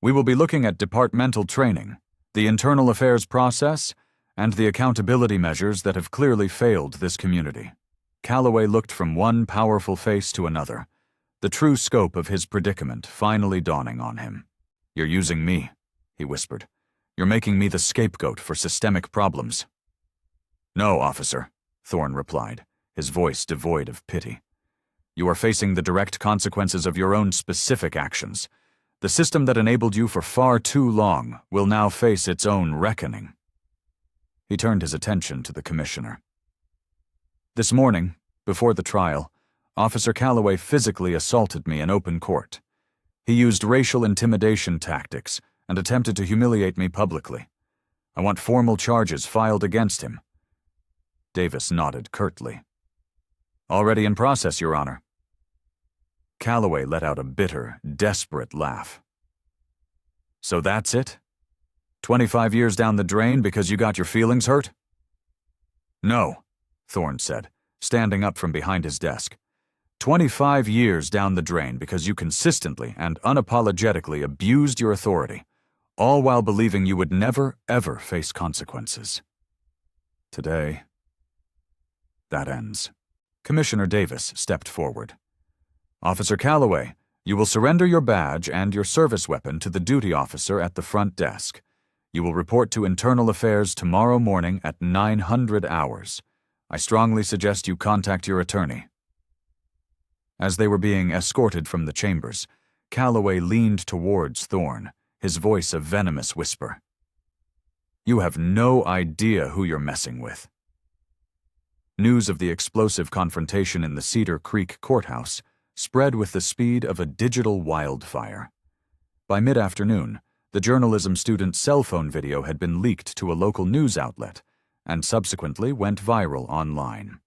Speaker 1: We will be looking at departmental training, the internal affairs process, and the accountability measures that have clearly failed this community. Calloway looked from one powerful face to another, the true scope of his predicament finally dawning on him. You're using me, he whispered. You're making me the scapegoat for systemic problems. No, officer, Thorne replied, his voice devoid of pity. You are facing the direct consequences of your own specific actions. The system that enabled you for far too long will now face its own reckoning. He turned his attention to the commissioner. This morning, before the trial, Officer Calloway physically assaulted me in open court. He used racial intimidation tactics and attempted to humiliate me publicly. I want formal charges filed against him. Davis nodded curtly. Already in process, Your Honor. Calloway let out a bitter, desperate laugh. So that's it? 25 years down the drain because you got your feelings hurt? No, Thorne said, standing up from behind his desk. 25 years down the drain because you consistently and unapologetically abused your authority, all while believing you would never, ever face consequences. Today, that ends. Commissioner Davis stepped forward. Officer Calloway, you will surrender your badge and your service weapon to the duty officer at the front desk. You will report to Internal Affairs tomorrow morning at 900 hours. I strongly suggest you contact your attorney. As they were being escorted from the chambers, Calloway leaned towards Thorne, his voice a venomous whisper. You have no idea who you're messing with. News of the explosive confrontation in the Cedar Creek courthouse spread with the speed of a digital wildfire. By mid-afternoon, the journalism student's cell phone video had been leaked to a local news outlet and subsequently went viral online.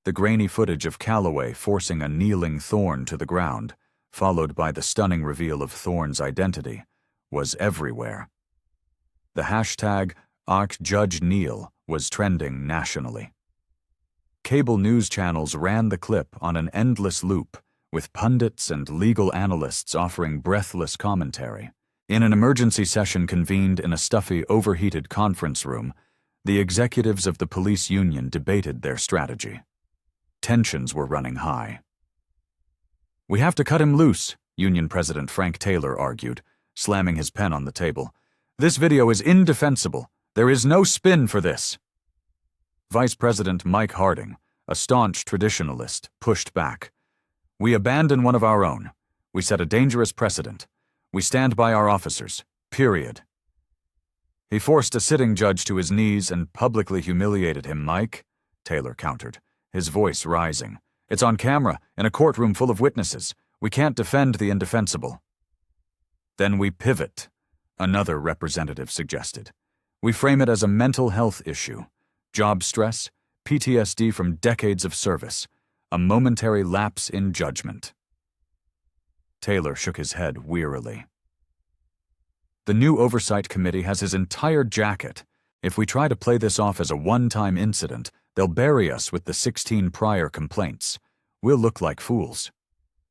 Speaker 1: The grainy footage of Calloway forcing a kneeling Thorne to the ground, followed by the stunning reveal of Thorne's identity, was everywhere. The hashtag #ArcJudgeNeil was trending nationally. Cable news channels ran the clip on an endless loop, with pundits and legal analysts offering breathless commentary. In an emergency session convened in a stuffy, overheated conference room, the executives of the police union debated their strategy. Tensions were running high. We have to cut him loose, Union President Frank Taylor argued, slamming his pen on the table. This video is indefensible. There is no spin for this. Vice President Mike Harding, a staunch traditionalist, pushed back. We abandon one of our own. We set a dangerous precedent. We stand by our officers. Period. He forced a sitting judge to his knees and publicly humiliated him, Mike, Taylor countered, his voice rising. It's on camera, in a courtroom full of witnesses. We can't defend the indefensible. Then we pivot, another representative suggested. We frame it as a mental health issue. Job stress, PTSD from decades of service, a momentary lapse in judgment. Taylor shook his head wearily. The new Oversight Committee has his entire jacket. If we try to play this off as a one-time incident, they'll bury us with the 16 prior complaints. We'll look like fools.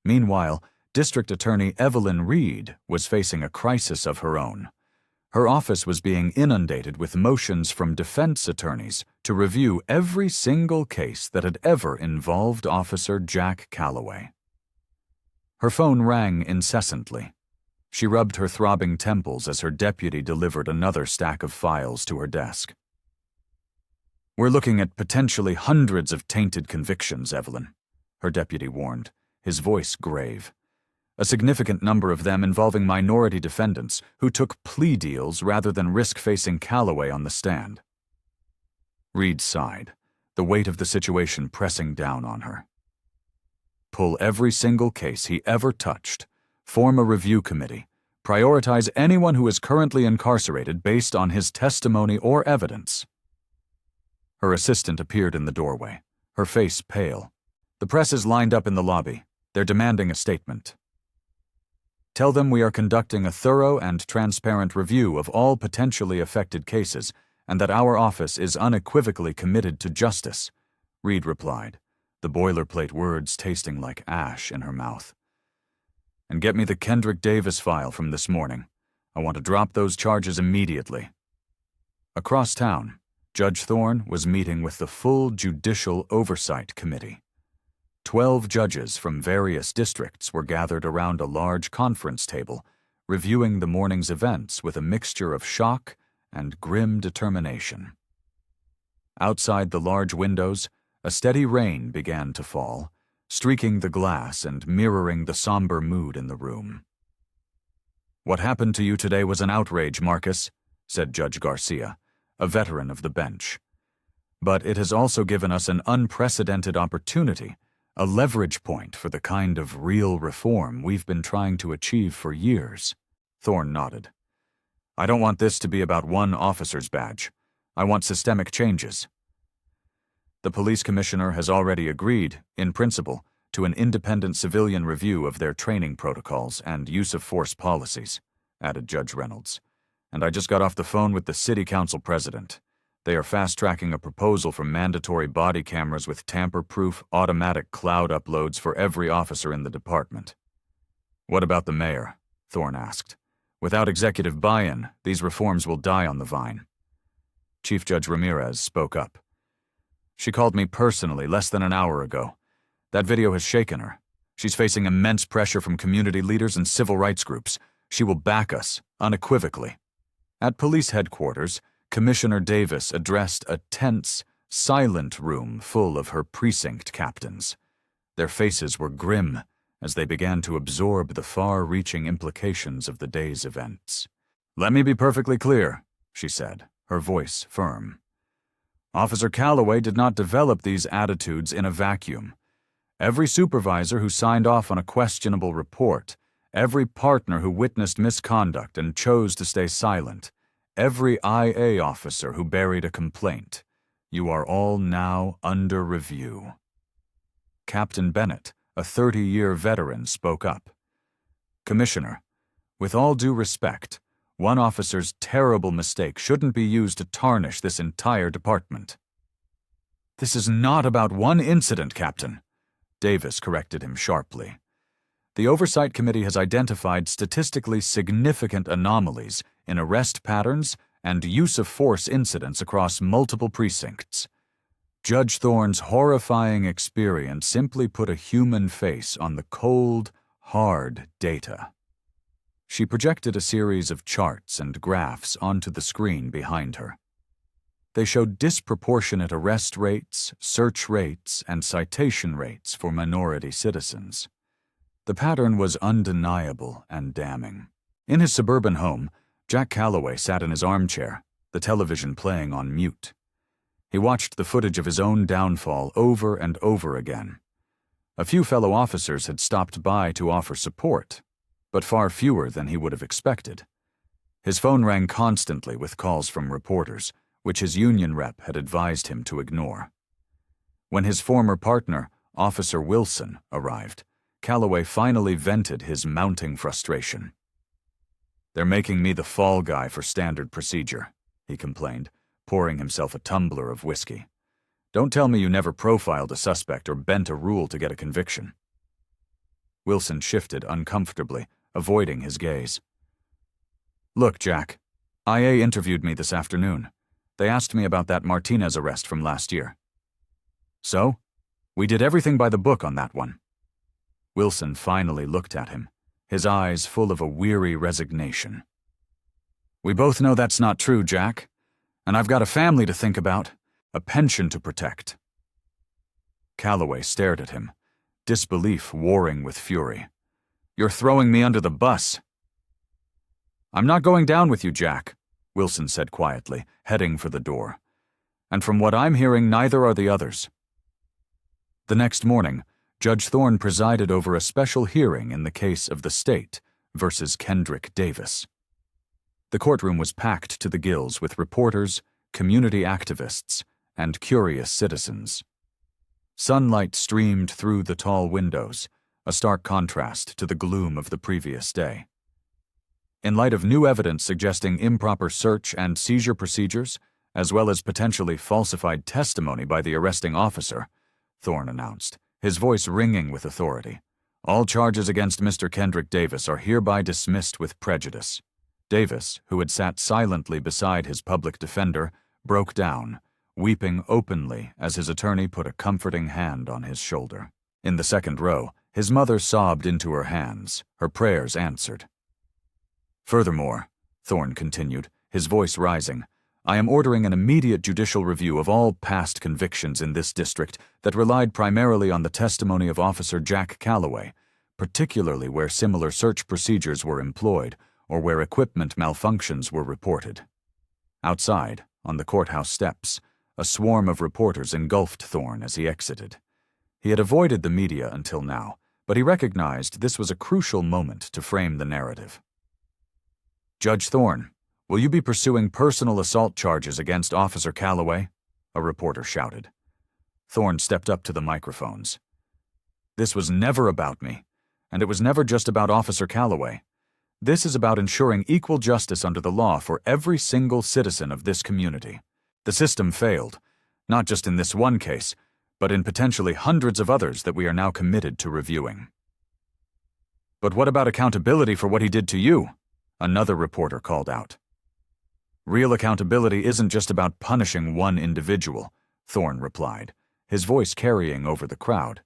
Speaker 1: Meanwhile, District Attorney Evelyn Reed was facing a crisis of her own. Her office was being inundated with motions from defense attorneys to review every single case that had ever involved Officer Jack Calloway. Her phone rang incessantly. She rubbed her throbbing temples as her deputy delivered another stack of files to her desk. We're looking at potentially hundreds of tainted convictions, Evelyn, her deputy warned, his voice grave. A significant number of them involving minority defendants who took plea deals rather than risk facing Calloway on the stand. Reed sighed, the weight of the situation pressing down on her. pull every single case he ever touched, form a review committee, prioritize anyone who is currently incarcerated based on his testimony or evidence. Her assistant appeared in the doorway, her face pale. The press is lined up in the lobby. They're demanding a statement. Tell them we are conducting a thorough and transparent review of all potentially affected cases and that our office is unequivocally committed to justice, Reed replied, the boilerplate words tasting like ash in her mouth. And get me the Kendrick Davis file from this morning. I want to drop those charges immediately. Across town, Judge Thorne was meeting with the full Judicial Oversight Committee. 12 judges from various districts were gathered around a large conference table, reviewing the morning's events with a mixture of shock and grim determination. Outside the large windows, a steady rain began to fall, streaking the glass and mirroring the somber mood in the room. "What happened to you today was an outrage, Marcus," said Judge Garcia, a veteran of the bench. "But it has also given us an unprecedented opportunity, a leverage point for the kind of real reform we've been trying to achieve for years." Thorne nodded. "I don't want this to be about one officer's badge. I want systemic changes." The police commissioner has already agreed, in principle, to an independent civilian review of their training protocols and use of force policies, added Judge Reynolds. "And I just got off the phone with the city council president. They are fast-tracking a proposal for mandatory body cameras with tamper-proof automatic cloud uploads for every officer in the department." "What about the mayor?" Thorne asked. "Without executive buy-in, these reforms will die on the vine." Chief Judge Ramirez spoke up. "She called me personally less than an hour ago. That video has shaken her. She's facing immense pressure from community leaders and civil rights groups. She will back us, unequivocally." At police headquarters, Commissioner Davis addressed a tense, silent room full of her precinct captains. Their faces were grim as they began to absorb the far-reaching implications of the day's events. "Let me be perfectly clear," she said, her voice firm. "Officer Calloway did not develop these attitudes in a vacuum. Every supervisor who signed off on a questionable report, every partner who witnessed misconduct and chose to stay silent, every IA officer who buried a complaint, you are all now under review." Captain Bennett, a 30-year veteran, spoke up. "Commissioner, with all due respect, one officer's terrible mistake shouldn't be used to tarnish this entire department." "This is not about one incident, Captain," Davis corrected him sharply. "The Oversight Committee has identified statistically significant anomalies in arrest patterns and use of force incidents across multiple precincts. Judge Thorne's horrifying experience simply put a human face on the cold, hard data." She projected a series of charts and graphs onto the screen behind her. They showed disproportionate arrest rates, search rates, and citation rates for minority citizens. The pattern was undeniable and damning. In his suburban home, Jack Calloway sat in his armchair, the television playing on mute. He watched the footage of his own downfall over and over again. A few fellow officers had stopped by to offer support, but far fewer than he would have expected. His phone rang constantly with calls from reporters, which his union rep had advised him to ignore. When his former partner, Officer Wilson, arrived, Calloway finally vented his mounting frustration. "They're making me the fall guy for standard procedure," he complained, pouring himself a tumbler of whiskey. "Don't tell me you never profiled a suspect or bent a rule to get a conviction." Wilson shifted uncomfortably, avoiding his gaze. "Look, Jack, IA interviewed me this afternoon. They asked me about that Martinez arrest from last year." "So? We did everything by the book on that one." Wilson finally looked at him, his eyes full of a weary resignation. "We both know that's not true, Jack. And I've got a family to think about, a pension to protect." Calloway stared at him, disbelief warring with fury. "You're throwing me under the bus." "I'm not going down with you, Jack," Wilson said quietly, heading for the door. "And from what I'm hearing, neither are the others." The next morning, Judge Thorne presided over a special hearing in the case of the state versus Kendrick Davis. The courtroom was packed to the gills with reporters, community activists, and curious citizens. Sunlight streamed through the tall windows, a stark contrast to the gloom of the previous day. In light of new evidence suggesting improper search and seizure procedures, as well as potentially falsified testimony by the arresting officer, Thorne announced, his voice ringing with authority, all charges against Mr. Kendrick Davis are hereby dismissed with prejudice. Davis, who had sat silently beside his public defender, broke down, weeping openly as his attorney put a comforting hand on his shoulder. In the second row, his mother sobbed into her hands, her prayers answered. Furthermore, Thorne continued, his voice rising, I am ordering an immediate judicial review of all past convictions in this district that relied primarily on the testimony of Officer Jack Calloway, particularly where similar search procedures were employed or where equipment malfunctions were reported. Outside, on the courthouse steps, a swarm of reporters engulfed Thorne as he exited. He had avoided the media until now, but he recognized this was a crucial moment to frame the narrative. Judge Thorne, will you be pursuing personal assault charges against Officer Calloway? A reporter shouted. Thorne stepped up to the microphones. This was never about me, and it was never just about Officer Calloway. This is about ensuring equal justice under the law for every single citizen of this community. The system failed, not just in this one case, but in potentially hundreds of others that we are now committed to reviewing. But what about accountability for what he did to you? Another reporter called out. Real accountability isn't just about punishing one individual, Thorne replied, his voice carrying over the crowd.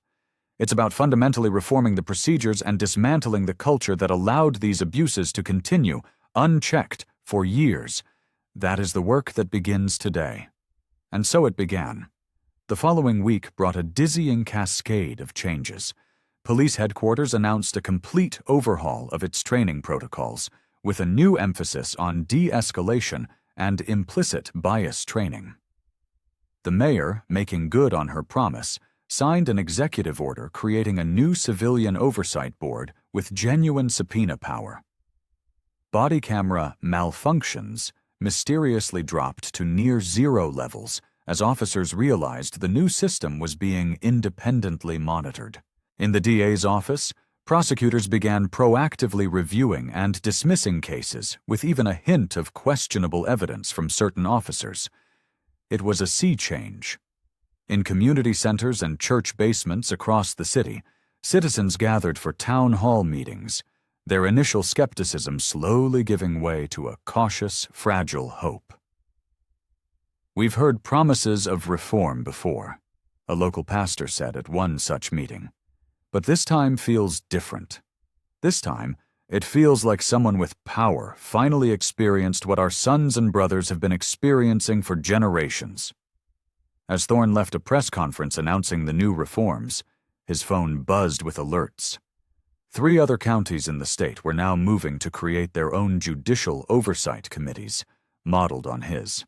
Speaker 1: It's about fundamentally reforming the procedures and dismantling the culture that allowed these abuses to continue, unchecked, for years. That is the work that begins today. And so it began. The following week brought a dizzying cascade of changes. Police headquarters announced a complete overhaul of its training protocols, with a new emphasis on de-escalation and implicit bias training. The mayor, making good on her promise, signed an executive order creating a new civilian oversight board with genuine subpoena power. Body camera malfunctions mysteriously dropped to near zero levels as officers realized the new system was being independently monitored. In the DA's office, prosecutors began proactively reviewing and dismissing cases with even a hint of questionable evidence from certain officers. It was a sea change. In community centers and church basements across the city, citizens gathered for town hall meetings, their initial skepticism slowly giving way to a cautious, fragile hope. We've heard promises of reform before, a local pastor said at one such meeting. But this time feels different. This time, it feels like someone with power finally experienced what our sons and brothers have been experiencing for generations. As Thorne left a press conference announcing the new reforms, his phone buzzed with alerts. 3 other counties in the state were now moving to create their own judicial oversight committees, modeled on his.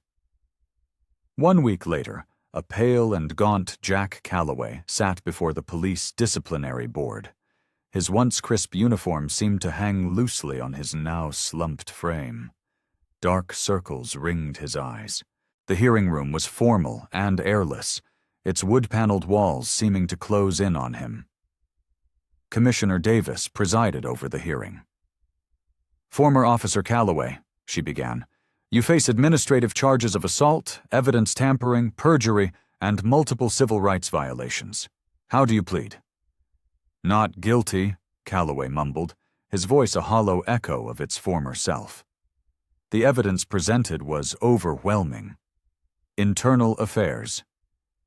Speaker 1: 1 week later, a pale and gaunt Jack Calloway sat before the police disciplinary board. His once crisp uniform seemed to hang loosely on his now slumped frame. Dark circles ringed his eyes. The hearing room was formal and airless, its wood-paneled walls seeming to close in on him. Commissioner Davis presided over the hearing. Former Officer Calloway, she began, you face administrative charges of assault, evidence tampering, perjury, and multiple civil rights violations. How do you plead? Not guilty, Calloway mumbled, his voice a hollow echo of its former self. The evidence presented was overwhelming. Internal affairs.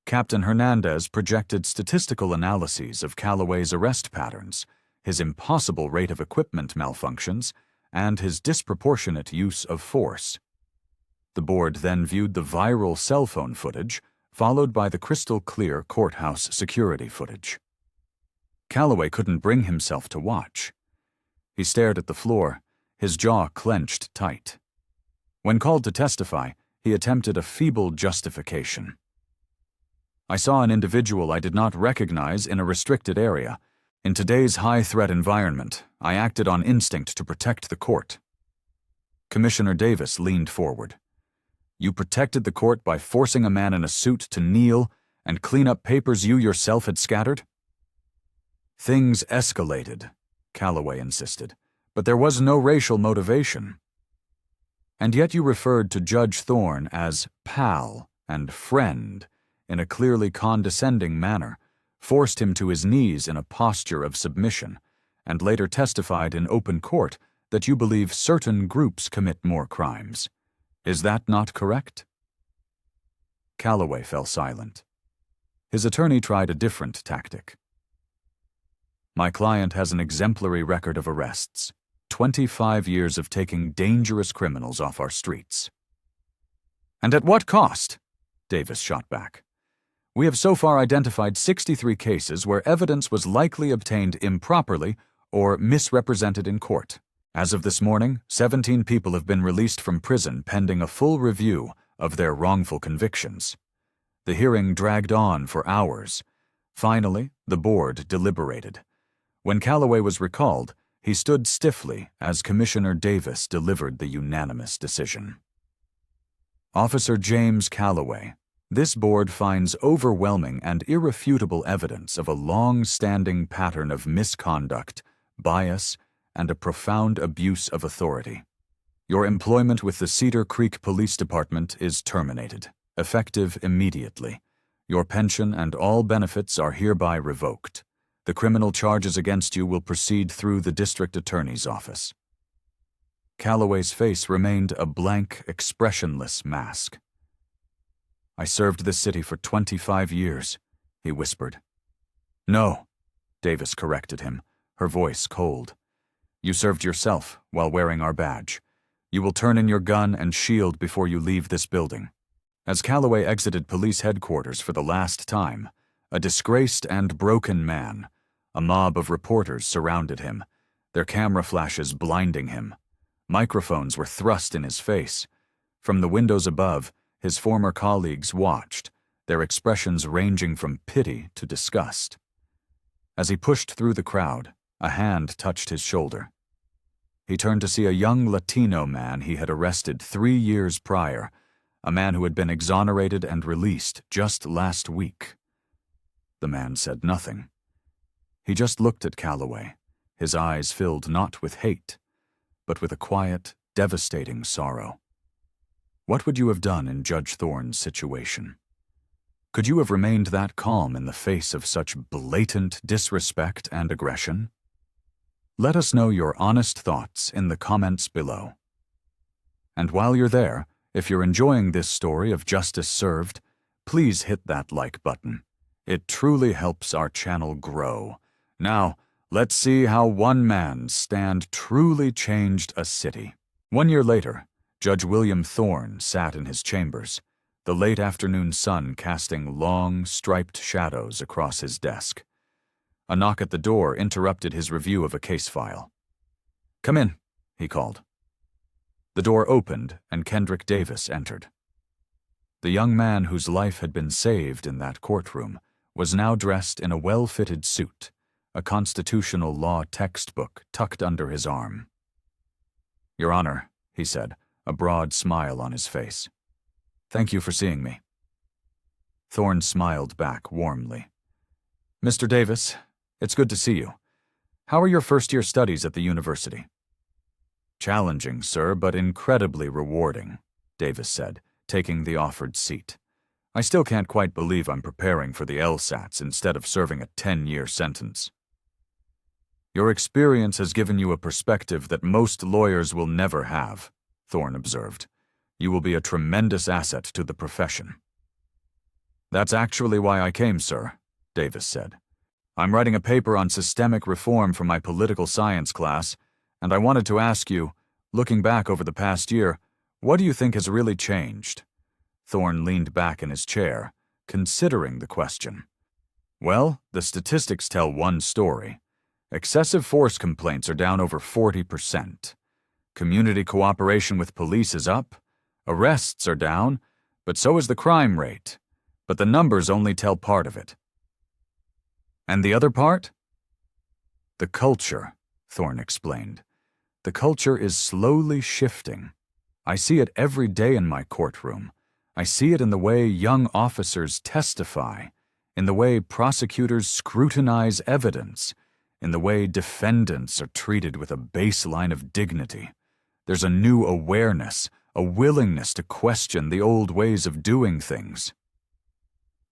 Speaker 1: Captain Hernandez projected statistical analyses of Calloway's arrest patterns, his impossible rate of equipment malfunctions, and his disproportionate use of force. The board then viewed the viral cell phone footage, followed by the crystal-clear courthouse security footage. Calloway couldn't bring himself to watch. He stared at the floor, his jaw clenched tight. When called to testify, he attempted a feeble justification. I saw an individual I did not recognize in a restricted area. In today's high-threat environment, I acted on instinct to protect the court." Commissioner Davis leaned forward. "You protected the court by forcing a man in a suit to kneel and clean up papers you yourself had scattered?" "Things escalated," Calloway insisted, "but there was no racial motivation." "And yet you referred to Judge Thorne as pal and friend in a clearly condescending manner, forced him to his knees in a posture of submission, and later testified in open court that you believe certain groups commit more crimes. Is that not correct?" Calloway fell silent. His attorney tried a different tactic. "My client has an exemplary record of arrests, 25 years of taking dangerous criminals off our streets." "And at what cost?" Davis shot back. "We have so far identified 63 cases where evidence was likely obtained improperly or misrepresented in court. As of this morning, 17 people have been released from prison pending a full review of their wrongful convictions. The hearing dragged on for hours. Finally, the board deliberated. When Calloway was recalled, he stood stiffly as Commissioner Davis delivered the unanimous decision. "Officer James Calloway, this board finds overwhelming and irrefutable evidence of a long-standing pattern of misconduct, bias, and a profound abuse of authority. Your employment with the Cedar Creek Police Department is terminated, effective immediately. Your pension and all benefits are hereby revoked. The criminal charges against you will proceed through the district attorney's office." Calloway's face remained a blank, expressionless mask. "I served this city for 25 years, he whispered. "No," Davis corrected him, her voice cold. "You served yourself while wearing our badge. You will turn in your gun and shield before you leave this building." As Calloway exited police headquarters for the last time, a disgraced and broken man, a mob of reporters surrounded him, their camera flashes blinding him. Microphones were thrust in his face. From the windows above, his former colleagues watched, their expressions ranging from pity to disgust. As he pushed through the crowd, a hand touched his shoulder. He turned to see a young Latino man he had arrested 3 years prior, a man who had been exonerated and released just last week. The man said nothing. He just looked at Calloway, his eyes filled not with hate, but with a quiet, devastating sorrow. What would you have done in Judge Thorne's situation? Could you have remained that calm in the face of such blatant disrespect and aggression? Let us know your honest thoughts in the comments below. And while you're there, if you're enjoying this story of justice served, please hit that like button. It truly helps our channel grow. Now, let's see how one man's stand truly changed a city. 1 year later, Judge William Thorne sat in his chambers, the late afternoon sun casting long, striped shadows across his desk. A knock at the door interrupted his review of a case file. "Come in," he called. The door opened and Kendrick Davis entered. The young man whose life had been saved in that courtroom was now dressed in a well-fitted suit, a constitutional law textbook tucked under his arm. "Your Honor," he said, a broad smile on his face. "Thank you for seeing me." Thorne smiled back warmly. "Mr. Davis, it's good to see you. How are your first-year studies at the university?" "Challenging, sir, but incredibly rewarding," Davis said, taking the offered seat. "I still can't quite believe I'm preparing for the LSATs instead of serving a 10-year sentence." "Your experience has given you a perspective that most lawyers will never have," Thorne observed. "You will be a tremendous asset to the profession." "That's actually why I came, sir," Davis said. "I'm writing a paper on systemic reform for my political science class, and I wanted to ask you, looking back over the past year, what do you think has really changed?" Thorne leaned back in his chair, considering the question. "Well, the statistics tell one story. Excessive force complaints are down over 40%. Community cooperation with police is up. Arrests are down, but so is the crime rate. but the numbers only tell part of it. And the other part? The culture, Thorne explained. The culture is slowly shifting. I see it every day in my courtroom. I see it in the way young officers testify, in the way prosecutors scrutinize evidence, in the way defendants are treated with a baseline of dignity. There's a new awareness, a willingness to question the old ways of doing things.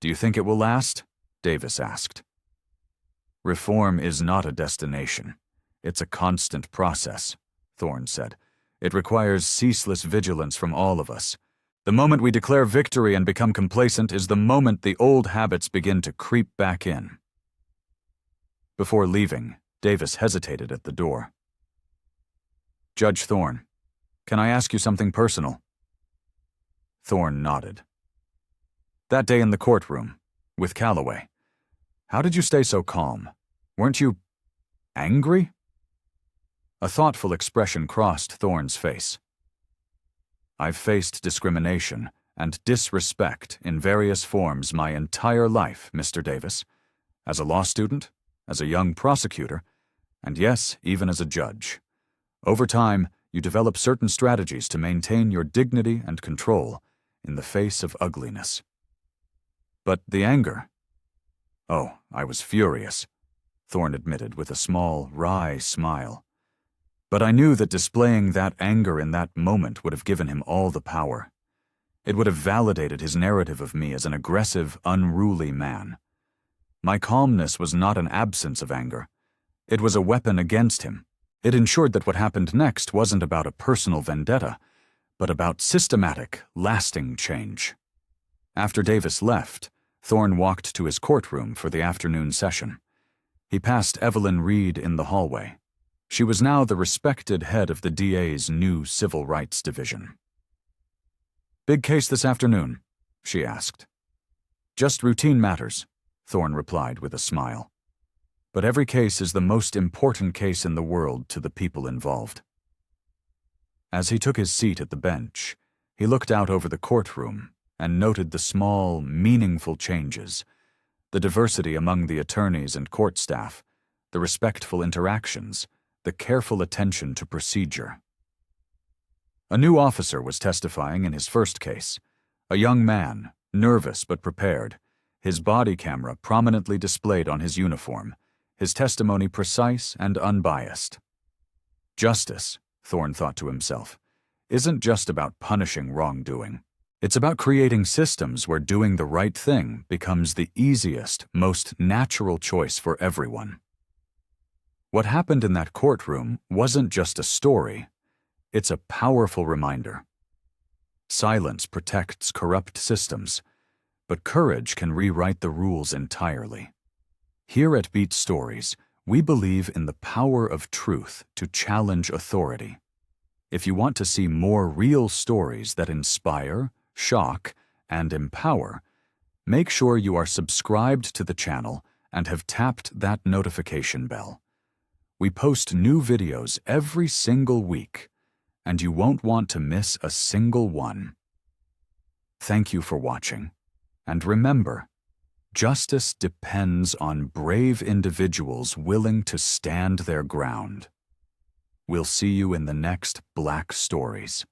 Speaker 1: Do you think it will last? Davis asked. Reform is not a destination. It's a constant process, Thorne said. It requires ceaseless vigilance from all of us. The moment we declare victory and become complacent is the moment the old habits begin to creep back in. Before leaving, Davis hesitated at the door. Judge Thorne, can I ask you something personal? Thorne nodded. That day in the courtroom, with Calloway, how did you stay so calm? Weren't you angry? A thoughtful expression crossed Thorne's face. I've faced discrimination and disrespect in various forms my entire life, Mr. Davis, as a law student, as a young prosecutor, and yes, even as a judge. Over time, you develop certain strategies to maintain your dignity and control in the face of ugliness. But the anger? Oh, I was furious, Thorne admitted with a small, wry smile. But I knew that displaying that anger in that moment would have given him all the power. It would have validated his narrative of me as an aggressive, unruly man. My calmness was not an absence of anger. It was a weapon against him. It ensured that what happened next wasn't about a personal vendetta, but about systematic, lasting change. After Davis left, Thorne walked to his courtroom for the afternoon session. He passed Evelyn Reed in the hallway. She was now the respected head of the DA's new Civil Rights Division. Big case this afternoon? She asked. Just routine matters, Thorne replied with a smile. But every case is the most important case in the world to the people involved. As he took his seat at the bench, he looked out over the courtroom and noted the small, meaningful changes, the diversity among the attorneys and court staff, the respectful interactions, the careful attention to procedure. A new officer was testifying in his first case, a young man, nervous but prepared, his body camera prominently displayed on his uniform, his testimony precise and unbiased. Justice, Thorne thought to himself, isn't just about punishing wrongdoing. It's about creating systems where doing the right thing becomes the easiest, most natural choice for everyone. What happened in that courtroom wasn't just a story, it's a powerful reminder. Silence protects corrupt systems, but courage can rewrite the rules entirely. Here at Beat Stories, we believe in the power of truth to challenge authority. If you want to see more real stories that inspire, shock, and empower, make sure you are subscribed to the channel and have tapped that notification bell. We post new videos every single week, and you won't want to miss a single one. Thank you for watching, and remember, justice depends on brave individuals willing to stand their ground. We'll see you in the next Black Stories.